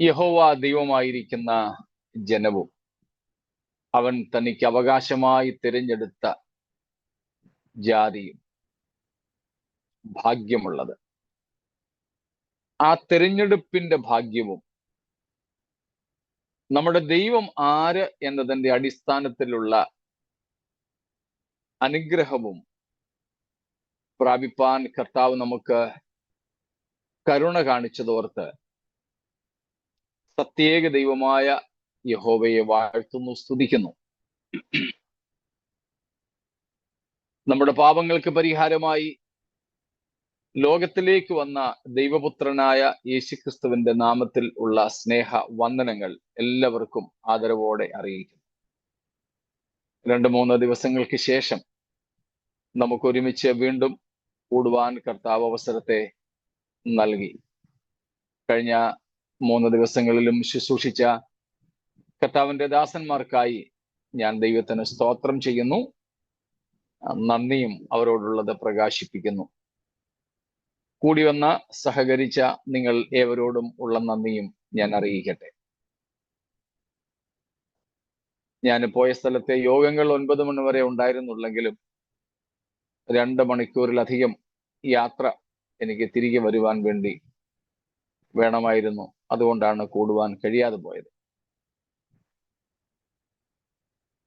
യഹോവ ദൈവമായിരിക്കുന്ന ജനവും അവൻ തനിക്ക് അവകാശമായി തിരഞ്ഞെടുത്ത ജാതിയും ഭാഗ്യമുള്ളത്. ആ തിരഞ്ഞെടുപ്പിന്റെ ഭാഗ്യവും നമ്മുടെ ദൈവം ആര് എന്നതിന്റെ അടിസ്ഥാനത്തിലുള്ള അനുഗ്രഹവും പ്രാപിപ്പാൻ കർത്താവ് നമുക്ക് കരുണ കാണിച്ചതോർത്ത് പ്രത്യേക ദൈവമായ യഹോവയെ വാഴ്ത്തുന്നു, സ്തുതിക്കുന്നു. നമ്മുടെ പാപങ്ങൾക്ക് പരിഹാരമായി ലോകത്തിലേക്ക് വന്ന ദൈവപുത്രനായ യേശുക്രിസ്തുവിന്റെ നാമത്തിൽ ഉള്ള സ്നേഹ വന്ദനങ്ങൾ എല്ലാവർക്കും ആദരവോടെ അറിയിക്കുന്നു. 2-3 ദിവസങ്ങൾക്ക് ശേഷം നമുക്ക് ഒരുമിച്ച് വീണ്ടും കൂടുവാൻ കർത്താവ് അവസരത്തെ നൽകി. കഴിഞ്ഞ 3 ദിവസങ്ങളിലും ശുശ്രൂഷിച്ച കർത്താവിന്റെ ദാസന്മാർക്കായി ഞാൻ ദൈവത്തിന് സ്തോത്രം ചെയ്യുന്നു, നന്ദിയും അവരോടുള്ളത് പ്രകാശിപ്പിക്കുന്നു. കൂടി വന്ന സഹകരിച്ച നിങ്ങൾ ഏവരോടും ഉള്ള നന്ദിയും ഞാൻ അറിയിക്കട്ടെ. ഞാൻ പോയ സ്ഥലത്തെ യോഗങ്ങൾ 9 മണി വരെ ഉണ്ടായിരുന്നുള്ളെങ്കിലും 2 മണിക്കൂറിലധികം യാത്ര എനിക്ക് തിരികെ വരുവാൻ വേണ്ടി വേണമായിരുന്നു. അതുകൊണ്ടാണ് കൂടുവാൻ കഴിയാതെ പോയത്.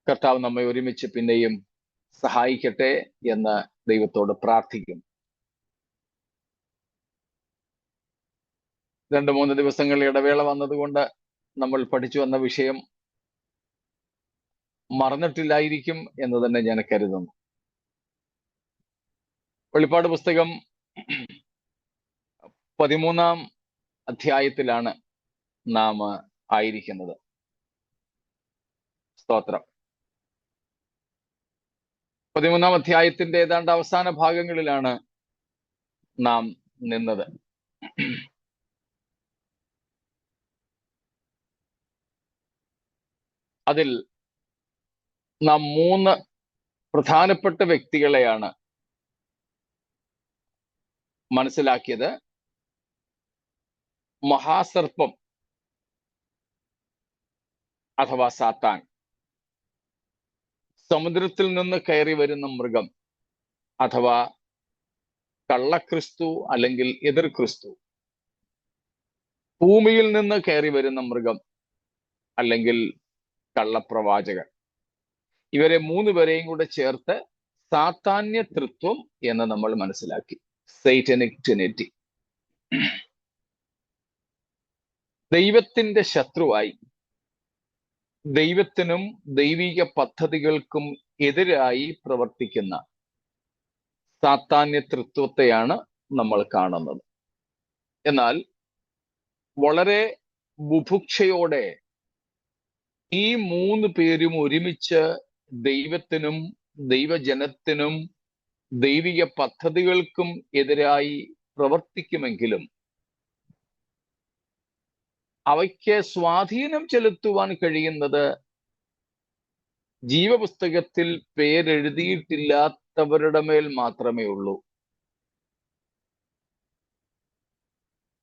കർത്താവ് നമ്മെ ഒരുമിച്ച് പിന്നെയും സഹായിക്കട്ടെ എന്ന് ദൈവത്തോട് പ്രാർത്ഥിക്കും. 2-3 ദിവസങ്ങൾ ഇടവേള വന്നതുകൊണ്ട് നമ്മൾ പഠിച്ചു വന്ന വിഷയം മറന്നിട്ടില്ലായിരിക്കും എന്ന് തന്നെ ഞാൻ കരുതുന്നു. വെളിപ്പാട് പുസ്തകം 13-ാം അധ്യായത്തിലാണ് നാം ആയിരിക്കുന്നത്. സ്തോത്രം. 13-ാം അധ്യായത്തിന്റെ ഏതാണ്ട് അവസാന ഭാഗങ്ങളിലാണ് നാം നിന്നത്. അതിൽ നാം 3 പ്രധാനപ്പെട്ട വ്യക്തികളെയാണ് മനസ്സിലാക്കിയത്. മഹാസർപ്പം അഥവാ സാത്താൻ, സമുദ്രത്തിൽ നിന്ന് കയറി വരുന്ന മൃഗം അഥവാ കള്ളക്രിസ്തു അല്ലെങ്കിൽ എതിർ ക്രിസ്തു, ഭൂമിയിൽ നിന്ന് കയറി വരുന്ന മൃഗം അല്ലെങ്കിൽ കള്ളപ്രവാചകൻ. ഇവരെ 3 പേരെയും കൂടെ ചേർത്ത് സാത്താന്യ തൃത്വം എന്ന് നമ്മൾ മനസ്സിലാക്കി. Satanic Trinity. ദൈവത്തിന്റെ ശത്രുവായി, ദൈവത്തിനും ദൈവിക പദ്ധതികൾക്കും എതിരായി പ്രവർത്തിക്കുന്ന സാത്താന്യ തൃത്വത്തെയാണ് നമ്മൾ കാണുന്നത്. എന്നാൽ വളരെ ബുഭുക്ഷയോടെ ഈ 3 പേരും ഒരുമിച്ച് ദൈവത്തിനും ദൈവജനത്തിനും ദൈവിക പദ്ധതികൾക്കും എതിരായി പ്രവർത്തിക്കുമെങ്കിലും അവയ്ക്ക് സ്വാധീനം ചെലുത്തുവാൻ കഴിയുന്നത് ജീവപുസ്തകത്തിൽ പേരെഴുതിയിട്ടില്ലാത്തവരുടെ മേൽ മാത്രമേ ഉള്ളൂ.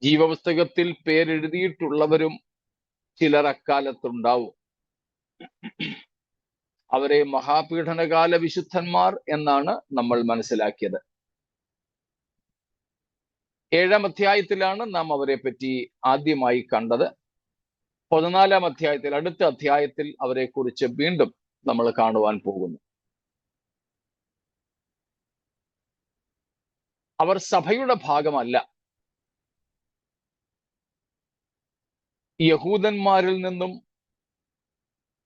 ജീവപുസ്തകത്തിൽ പേരെഴുതിയിട്ടുള്ളവരും ചിലർ അക്കാലത്തുണ്ടാവും. അവരെ മഹാപീഡനകാല വിശുദ്ധന്മാർ എന്നാണ് നമ്മൾ മനസ്സിലാക്കിയത്. 7-ാം അധ്യായത്തിലാണ് നാം അവരെ പറ്റി ആദ്യമായി കണ്ടത്. 14-ാം അധ്യായത്തിൽ, അടുത്ത അധ്യായത്തിൽ അവരെ കുറിച്ച് വീണ്ടും നമ്മൾ കാണുവാൻ പോകുന്നു. അവർ സഭയുടെ ഭാഗമല്ല. യഹൂദന്മാരിൽ നിന്നും,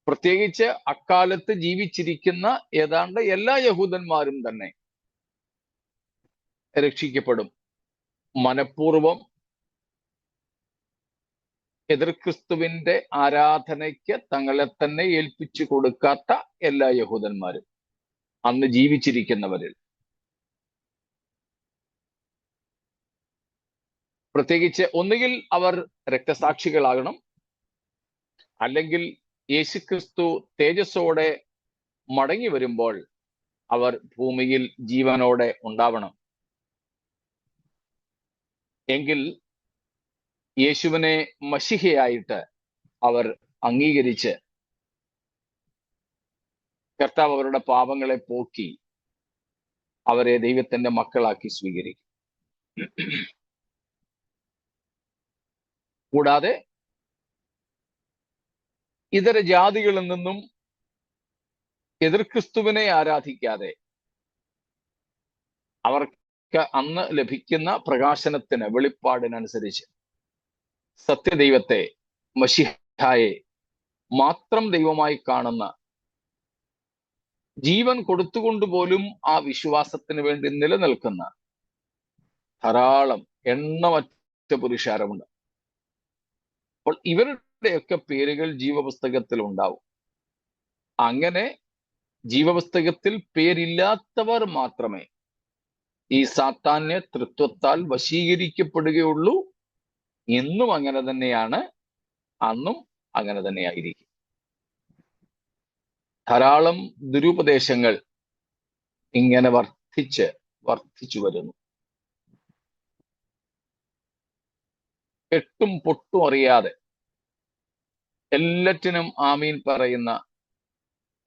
പ്രത്യേകിച്ച് അക്കാലത്ത് ജീവിച്ചിരിക്കുന്ന ഏതാണ്ട് എല്ലാ യഹൂദന്മാരും തന്നെ രക്ഷിക്കപ്പെടും. മനഃപൂർവം എതിർ ക്രിസ്തുവിന്റെ ആരാധനയ്ക്ക് തങ്ങളെ തന്നെ ഏൽപ്പിച്ചു കൊടുക്കാത്ത എല്ലാ യഹൂദന്മാരും അന്ന് ജീവിച്ചിരിക്കുന്നവരിൽ, പ്രത്യേകിച്ച് ഒന്നുകിൽ അവർ രക്തസാക്ഷികളാകണം, അല്ലെങ്കിൽ യേശുക്രിസ്തു തേജസ്സോടെ മടങ്ങി വരുമ്പോൾ അവർ ഭൂമിയിൽ ജീവനോടെ ഉണ്ടാവണം. എങ്കിൽ യേശുവിനെ മശിഹയായിട്ട് അവർ അംഗീകരിച്ച് കർത്താവ് അവരുടെ പാപങ്ങളെ പോക്കി അവരെ ദൈവത്തിന്റെ മക്കളാക്കി സ്വീകരിക്കും. കൂടാതെ ഇതര ജാതികളിൽ നിന്നും എതിർ ക്രിസ്തുവിനെ ആരാധിക്കാതെ അവർക്ക് അന്ന് ലഭിക്കുന്ന പ്രകാശനത്തിന്, വെളിപ്പാടിനനുസരിച്ച് സത്യദൈവത്തെ, മശിഹായെ മാത്രം ദൈവമായി കാണുന്ന, ജീവൻ കൊടുത്തുകൊണ്ട് പോലും ആ വിശ്വാസത്തിന് വേണ്ടി നിലനിൽക്കുന്ന ധാരാളം എണ്ണമറ്റ പുരുഷാരമുണ്ട്. അപ്പോൾ ഇവരുടെയൊക്കെ പേരുകൾ ജീവപുസ്തകത്തിൽ ഉണ്ടാവും. അങ്ങനെ ജീവപുസ്തകത്തിൽ പേരില്ലാത്തവർ മാത്രമേ ഈ സാത്താന്യ തൃത്വത്താൽ വശീകരിക്കപ്പെടുകയുള്ളൂ. ഇന്നും അങ്ങനെ തന്നെയാണ്, അന്നും അങ്ങനെ തന്നെയായിരിക്കും. ധാരാളം ദുരുപദേശങ്ങൾ ഇങ്ങനെ വർദ്ധിച്ചു വരുന്നു. എട്ടും പൊട്ടും അറിയാതെ എല്ലാറ്റിനും ആമീൻ പറയുന്ന,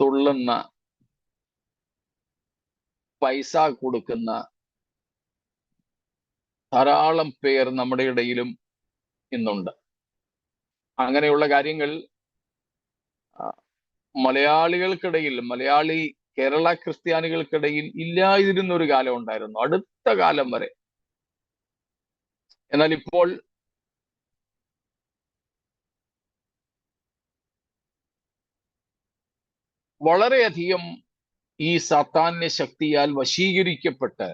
തുള്ളുന്ന, പൈസ കൊടുക്കുന്ന ധാരാളം പേർ നമ്മുടെ ഇടയിലും ഇന്നുണ്ട്. അങ്ങനെയുള്ള കാര്യങ്ങൾ മലയാളികൾക്കിടയിൽ, കേരള ക്രിസ്ത്യാനികൾക്കിടയിൽ ഇല്ലാതിരുന്ന ഒരു കാലം ഉണ്ടായിരുന്നു, അടുത്ത കാലം വരെ. എന്നാൽ ഇപ്പോൾ വളരെയധികം ഈ സാത്താന്യ ശക്തിയാൽ വശീകരിക്കപ്പെട്ട്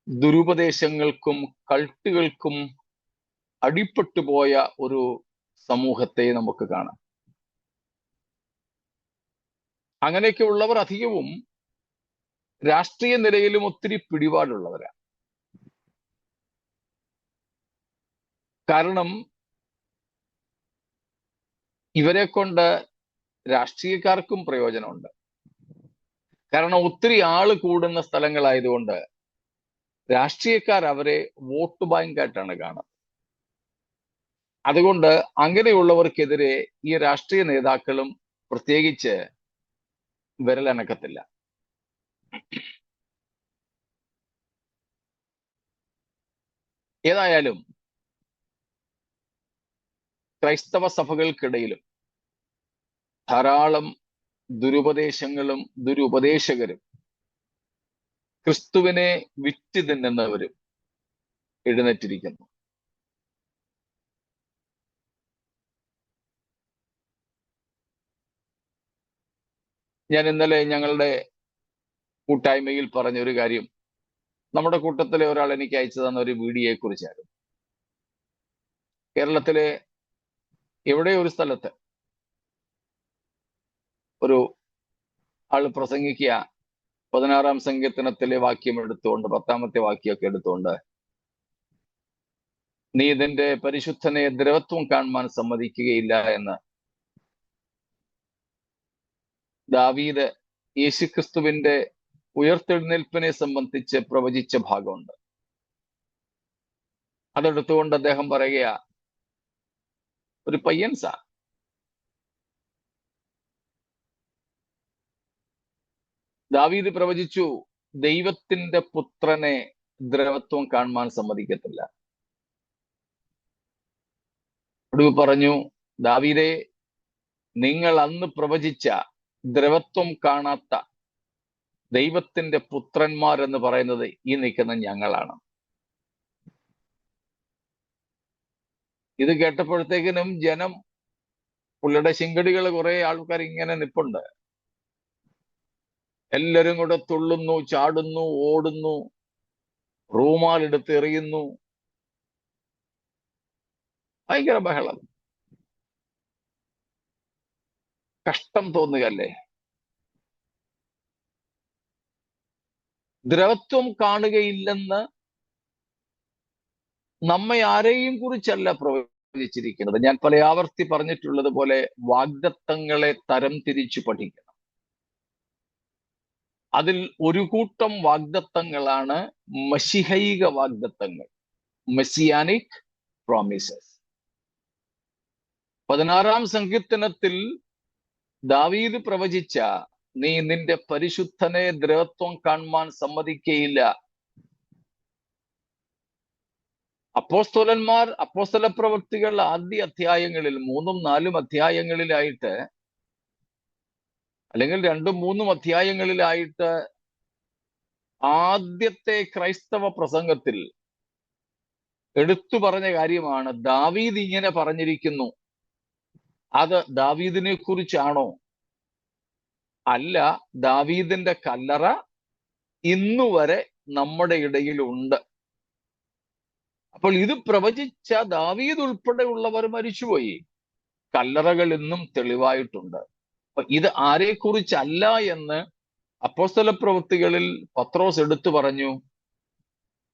ദുരുപദേശങ്ങൾക്കും കൾട്ടുകൾക്കും അടിപ്പെട്ടുപോയ ഒരു സമൂഹത്തെ നമുക്ക് കാണാം. അങ്ങനെയൊക്കെ ഉള്ളവർ അധികവും രാഷ്ട്രീയ നിലയിലും ഒത്തിരി പിടിപാടുള്ളവരാണ്. കാരണം ഇവരെ കൊണ്ട് രാഷ്ട്രീയക്കാർക്കും പ്രയോജനമുണ്ട്. കാരണം ഒത്തിരി ആള് കൂടുന്ന സ്ഥലങ്ങളായതുകൊണ്ട് രാഷ്ട്രീയക്കാർ അവരെ വോട്ട് ബാങ്കായിട്ടാണ് കാണുന്നത്. അതുകൊണ്ട് അങ്ങനെയുള്ളവർക്കെതിരെ ഈ രാഷ്ട്രീയ നേതാക്കളും പ്രത്യേകിച്ച് വിരലനക്കത്തില്ല. ഏതായാലും ക്രൈസ്തവ സഭകൾക്കിടയിലും ധാരാളം ദുരുപദേശങ്ങളും ദുരുപദേശകരും ക്രിസ്തുവിനെ വിറ്റ് തിന്നുന്നവരും എഴുന്നേറ്റിരിക്കുന്നു. ഞാൻ ഇന്നലെ ഞങ്ങളുടെ കൂട്ടായ്മയിൽ പറഞ്ഞ ഒരു കാര്യം നമ്മുടെ കൂട്ടത്തിലെ ഒരാൾ എനിക്ക് അയച്ചു തന്ന ഒരു വീഡിയോയെ കുറിച്ചായിരുന്നു. കേരളത്തിലെ എവിടെ ഒരു സ്ഥലത്ത് ഒരു ആള് പ്രസംഗിക്കുക, 16-ാം സങ്കീർത്തനത്തിലെ വാക്യം എടുത്തുകൊണ്ട്, 10-ാമത്തെ വാക്യമൊക്കെ എടുത്തുകൊണ്ട്, നീ ഇതിന്റെ പരിശുദ്ധനെ ദ്രവത്വം കാണുവാൻ സമ്മതിക്കുകയില്ല എന്ന് ദാവീദ് യേശുക്രിസ്തുവിന്റെ ഉയർത്തെഴുന്നേൽപ്പിനെ സംബന്ധിച്ച് പ്രവചിച്ച ഭാഗമുണ്ട്. അതെടുത്തുകൊണ്ട് അദ്ദേഹം പറയുക, ഒരു പയ്യൻസാ, ദാവീദ് പ്രവചിച്ചു ദൈവത്തിന്റെ പുത്രനെ ദ്രവത്വം കാണുവാൻ സമ്മതിക്കത്തില്ല. ഒടുവിൽ പറഞ്ഞു, ദാവീദേ, നിങ്ങൾ അന്ന് പ്രവചിച്ച ദ്രവത്വം കാണാത്ത ദൈവത്തിന്റെ പുത്രന്മാർ എന്ന് പറയുന്നത് ഈ നിൽക്കുന്ന ഞങ്ങളാണ്. ഇത് കേട്ടപ്പോഴത്തേക്കിനും ജനം, പുള്ളിയുടെ ശിങ്കടികൾ കുറെ ആൾക്കാർ ഇങ്ങനെ നിപ്പുണ്ട്. എല്ലാരും കൂടെ തുള്ളുന്നു, ചാടുന്നു, ഓടുന്നു, റൂമാലെടുത്ത് എറിയുന്നു, ഭയങ്കര ബഹളം. കഷ്ടം തോന്നുകയല്ലേ? ദ്രവത്വം കാണുകയില്ലെന്ന് നമ്മെ ആരെയും കുറിച്ചല്ല പ്രവചിച്ചിരിക്കുന്നത്. ഞാൻ പല ആവർത്തി പറഞ്ഞിട്ടുള്ളത് പോലെ വാഗ്ദത്തങ്ങളെ തരം തിരിച്ചു പഠിക്കണം. അതിൽ ഒരു കൂട്ടം വാഗ്ദത്തങ്ങളാണ് മശിഹൈക വാഗ്ദത്തങ്ങൾ, മെസ്സിയാനിക് പ്രോമിസസ്. 16-ാം സങ്കീർത്തനത്തിൽ ദാവീദ് പ്രവചിച്ച നീ നിന്റെ പരിശുദ്ധനെ ദ്രവത്വം കാണുവാൻ സമ്മതിക്കയില്ല. അപ്പോസ്തല പ്രവൃത്തികൾ ആദ്യ അധ്യായങ്ങളിൽ 3ഉം 4ഉം അധ്യായങ്ങളിലായിട്ട്, അല്ലെങ്കിൽ 2ഉം 3ഉം അധ്യായങ്ങളിലായിട്ട് ആദ്യത്തെ ക്രൈസ്തവ പ്രസംഗത്തിൽ എടുത്തു പറഞ്ഞ കാര്യമാണ്, ദാവീദ് ഇങ്ങനെ പറഞ്ഞിരിക്കുന്നു. അത് ദാവീദിനെ കുറിച്ചാണോ? അല്ല, ദാവീദിന്റെ കല്ലറ ഇന്നുവരെ നമ്മുടെ ഇടയിൽ ഉണ്ട്. അപ്പോൾ ഇത് പ്രവചിച്ച ദാവീദ് ഉൾപ്പെടെയുള്ളവർ മരിച്ചുപോയി. കല്ലറകൾ ഇന്നും തെളിവായിട്ടുണ്ട്. അപ്പൊ ഇത് ആരെക്കുറിച്ചല്ല എന്ന് അപ്പോസ്തല പ്രവൃത്തികളിൽ പത്രോസ് എടുത്തു പറഞ്ഞു.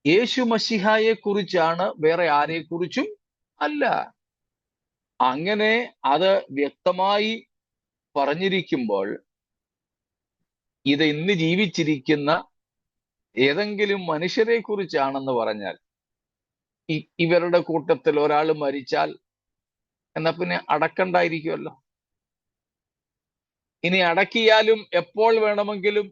യേശു മശിഹായെ കുറിച്ചാണ്, വേറെ ആരെക്കുറിച്ചും അല്ല. അങ്ങനെ അത് വ്യക്തമായി പറഞ്ഞിരിക്കുമ്പോൾ ഇത് ഇന്ന് ജീവിച്ചിരിക്കുന്ന ഏതെങ്കിലും മനുഷ്യരെ കുറിച്ചാണെന്ന് പറഞ്ഞാൽ, ഇവരുടെ കൂട്ടത്തിൽ ഒരാൾ മരിച്ചാൽ എന്നാ പിന്നെ അടക്കണ്ടായിരിക്കുമല്ലോ. ഇനി അടക്കിയാലും എപ്പോൾ വേണമെങ്കിലും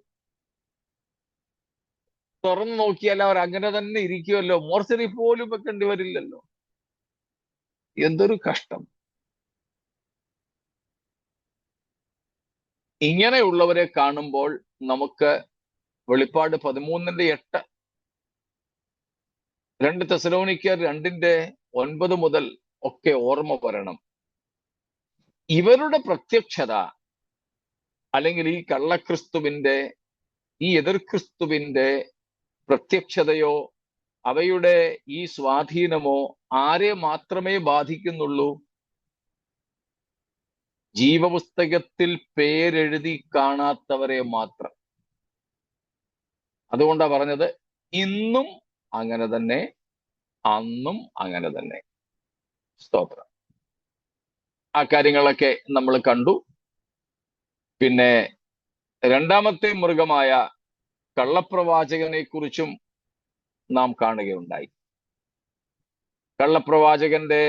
തുറന്നു നോക്കിയാൽ അവർ അങ്ങനെ തന്നെ ഇരിക്കുമല്ലോ. മോർച്ചറി പോലും വെക്കേണ്ടി വരില്ലല്ലോ. എന്തൊരു കഷ്ടം! ഇങ്ങനെയുള്ളവരെ കാണുമ്പോൾ നമുക്ക് വെളിപ്പാട് 13:8, 2 തെസ്സലോനിക്കർ 2:9 മുതൽ ഒക്കെ ഓർമ്മ വരണം. ഇവരുടെ പ്രത്യക്ഷത, അല്ലെങ്കിൽ ഈ കള്ളക്രിസ്തുവിന്റെ, ഈ എതിർ ക്രിസ്തുവിന്റെ പ്രത്യക്ഷതയോ അവയുടെ ഈ സ്വാധീനമോ ആരെ മാത്രമേ ബാധിക്കുന്നുള്ളൂ? ജീവപുസ്തകത്തിൽ പേരെഴുതി കാണാത്തവരെ മാത്രം. അതുകൊണ്ടാ പറഞ്ഞത് ഇന്നും അങ്ങനെ തന്നെ, അന്നും അങ്ങനെ തന്നെ. സ്തോത്രം. ആ കാര്യങ്ങളൊക്കെ നമ്മൾ കണ്ടു. പിന്നെ രണ്ടാമത്തെ മൃഗമായ കള്ളപ്രവാചകനെ കുറിച്ചും നാം കാണുകയുണ്ടായി. കള്ളപ്രവാചകന്റെ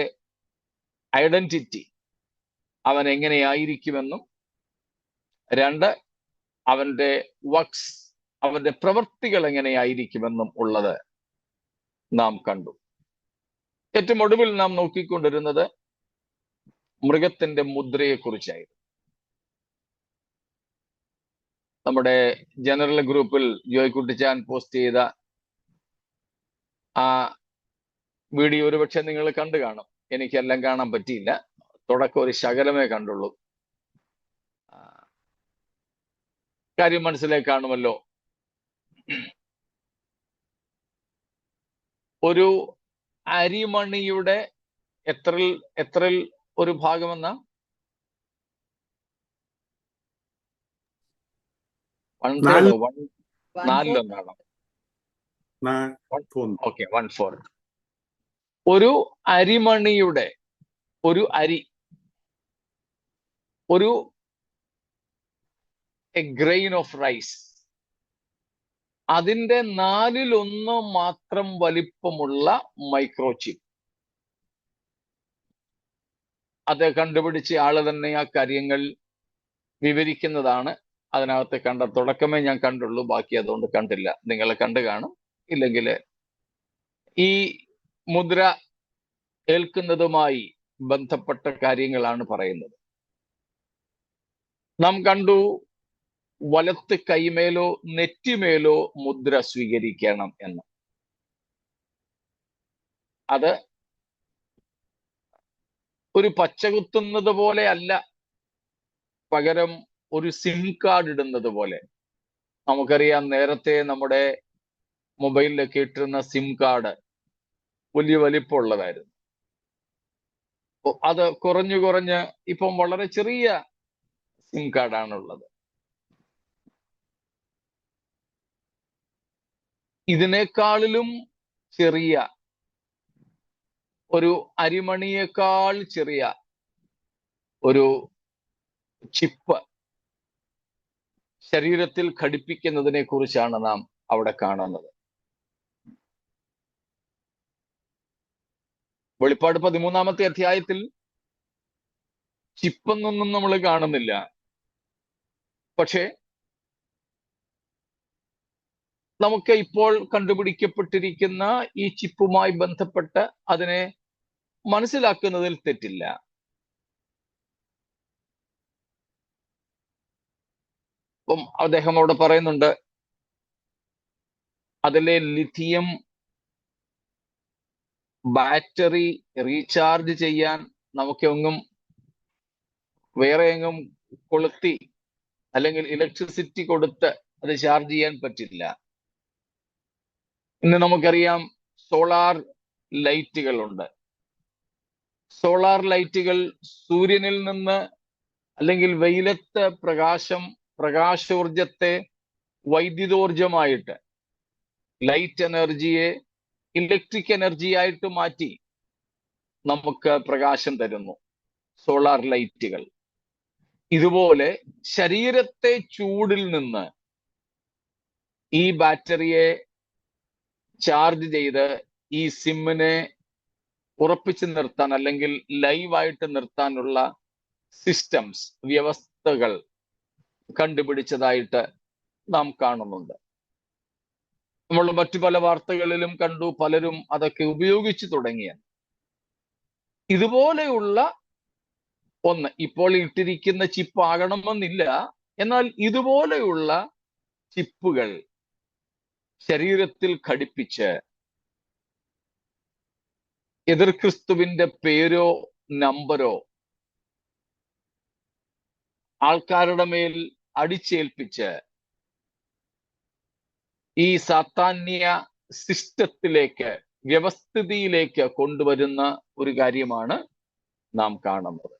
ഐഡന്റിറ്റി, അവൻ എങ്ങനെയായിരിക്കുമെന്നും, 2, അവന്റെ വർക്സ്, അവന്റെ പ്രവൃത്തികൾ എങ്ങനെയായിരിക്കുമെന്നും ഉള്ളത് നാം കണ്ടു. ഏറ്റവും ഒടുവിൽ നാം നോക്കിക്കൊണ്ടിരുന്നത് മൃഗത്തിന്റെ മുദ്രയെ കുറിച്ചായിരുന്നു. നമ്മുടെ ജനറൽ ഗ്രൂപ്പിൽ ജോയ് കുട്ടിച്ചാൻ പോസ്റ്റ് ചെയ്ത ആ വീഡിയോ ഒരുപക്ഷെ നിങ്ങൾ കണ്ടു കാണും. എനിക്കെല്ലാം കാണാൻ പറ്റിയില്ല. തുടക്കം ഒരു ശകലമേ കണ്ടുള്ളൂ. കാര്യം മനസ്സിലായി കാണുമല്ലോ. ഒരു അരിമണിയുടെ എത്രയിൽ ഒരു ഭാഗമെന്ന 4/4 ഓക്കെ, 1/4. ഒരു അരിമണിയുടെ ഒരു ഗ്രെയിൻ ഓഫ് റൈസ്, അതിന്റെ 1/4 മാത്രം വലിപ്പമുള്ള മൈക്രോചിപ്പ്. അത് കണ്ടുപിടിച്ച ആള് തന്നെ ആ കാര്യങ്ങൾ വിവരിക്കുന്നതാണ്. അതിനകത്ത് കണ്ട തുടക്കമേ ഞാൻ കണ്ടുള്ളൂ, ബാക്കി അതുകൊണ്ട് കണ്ടില്ല. നിങ്ങൾ കണ്ടു കാണും. ഇല്ലെങ്കിൽ ഈ മുദ്ര ഏൽക്കുന്നതുമായി ബന്ധപ്പെട്ട കാര്യങ്ങളാണ് പറയുന്നത്. നാം കണ്ടു, വലത്ത് കൈമേലോ നെറ്റിമേലോ മുദ്ര സ്വീകരിക്കണം എന്ന്. അത് ഒരു പച്ചകുത്തുന്നത് പോലെ അല്ല, പകരം ഒരു സിം കാർഡ് ഇടുന്നത് പോലെ. നമുക്കറിയാം, നേരത്തെ നമ്മുടെ മൊബൈലിലൊക്കെ ഇട്ടിരുന്ന സിം കാർഡ് വലിയ വലിപ്പമുള്ളതായിരുന്നു. അത് കുറഞ്ഞ് ഇപ്പം വളരെ ചെറിയ സിം കാർഡാണുള്ളത്. ഇതിനേക്കാളിലും ചെറിയ, ഒരു അരിമണിയേക്കാൾ ചെറിയ ഒരു ചിപ്പ് ശരീരത്തിൽ ഘടിപ്പിക്കുന്നതിനെ കുറിച്ചാണ് നാം അവിടെ കാണുന്നത്. വെളിപ്പാട് 13-ാമത്തെ അധ്യായത്തിൽ ചിപ്പെന്നൊന്നും നമ്മൾ കാണുന്നില്ല. പക്ഷേ നമുക്ക് ഇപ്പോൾ കണ്ടുപിടിക്കപ്പെട്ടിരിക്കുന്ന ഈ ചിപ്പുമായി ബന്ധപ്പെട്ട് അതിനെ മനസ്സിലാക്കുന്നതിൽ തെറ്റില്ല. അപ്പം അദ്ദേഹം അവിടെ പറയുന്നുണ്ട്, അതിലെ ലിഥിയം ബാറ്ററി റീചാർജ് ചെയ്യാൻ നമുക്കെങ്ങും വേറെ എങ്ങും കൊളുത്തി അല്ലെങ്കിൽ ഇലക്ട്രിസിറ്റി കൊടുത്ത് അത് ചാർജ് ചെയ്യാൻ പറ്റില്ല. ഇന്ന് നമുക്കറിയാം സോളാർ ലൈറ്റുകളുണ്ട്. സോളാർ ലൈറ്റുകൾ സൂര്യനിൽ നിന്ന് അല്ലെങ്കിൽ വെയിലത്ത് പ്രകാശോർജത്തെ വൈദ്യുതോർജമായിട്ട്, ലൈറ്റ് എനർജിയെ ഇലക്ട്രിക് എനർജിയായിട്ട് മാറ്റി നമുക്ക് പ്രകാശം തരുന്നു സോളാർ ലൈറ്റുകൾ. ഇതുപോലെ ശരീരത്തെ ചൂടിൽ നിന്ന് ഈ ബാറ്ററിയെ ചാർജ് ചെയ്ത് ഈ സിമ്മിനെ ഉറപ്പിച്ചു നിർത്താൻ അല്ലെങ്കിൽ ലൈവായിട്ട് നിർത്താനുള്ള സിസ്റ്റംസ്, വ്യവസ്ഥകൾ കണ്ടുപിടിച്ചതായിട്ട് നാം കാണുന്നുണ്ട്. നമ്മൾ മറ്റു പല വാർത്തകളിലും കണ്ടു, പലരും അതൊക്കെ ഉപയോഗിച്ചു തുടങ്ങിയ. ഇതുപോലെയുള്ള ഒന്ന് ഇപ്പോൾ ഇട്ടിരിക്കുന്ന ചിപ്പ് ആകണമെന്നില്ല, എന്നാൽ ഇതുപോലെയുള്ള ചിപ്പുകൾ ശരീരത്തിൽ ഘടിപ്പിച്ച് എതിർ ക്രിസ്തുവിന്റെ പേരോ നമ്പരോ ആൾക്കാരുടെ മേൽ അടിച്ചേൽപ്പിച്ച് ഈ സാത്താന്യ സിസ്റ്റത്തിലേക്ക്, വ്യവസ്ഥിതിയിലേക്ക് കൊണ്ടുവരുന്ന ഒരു കാര്യമാണ് നാം കാണുന്നത്.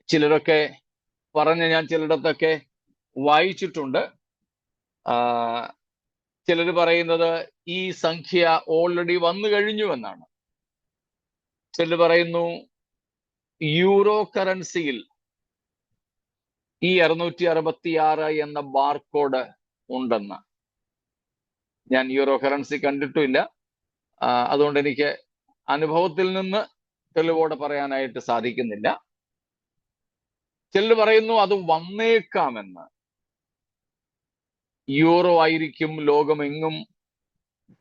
ചിലരൊക്കെ ഞാൻ ചിലയിടത്തൊക്കെ വായിച്ചിട്ടുണ്ട്. ചിലർ പറയുന്നത് ഈ സംഖ്യ ഓൾറെഡി വന്നു കഴിഞ്ഞു എന്നാണ്. ചിലർ പറയുന്നു യൂറോ കറൻസിയിൽ ഈ 666 എന്ന ബാർകോഡ് ഉണ്ടെന്ന്. ഞാൻ യൂറോ കറൻസി കണ്ടിട്ടുമില്ല, അതുകൊണ്ട് എനിക്ക് അനുഭവത്തിൽ നിന്ന് തെളിവോടെ പറയാനായിട്ട് സാധിക്കുന്നില്ല. ചിലർ പറയുന്നു അത് വന്നേക്കാമെന്ന്. യൂറോ ആയിരിക്കും ലോകമെങ്ങും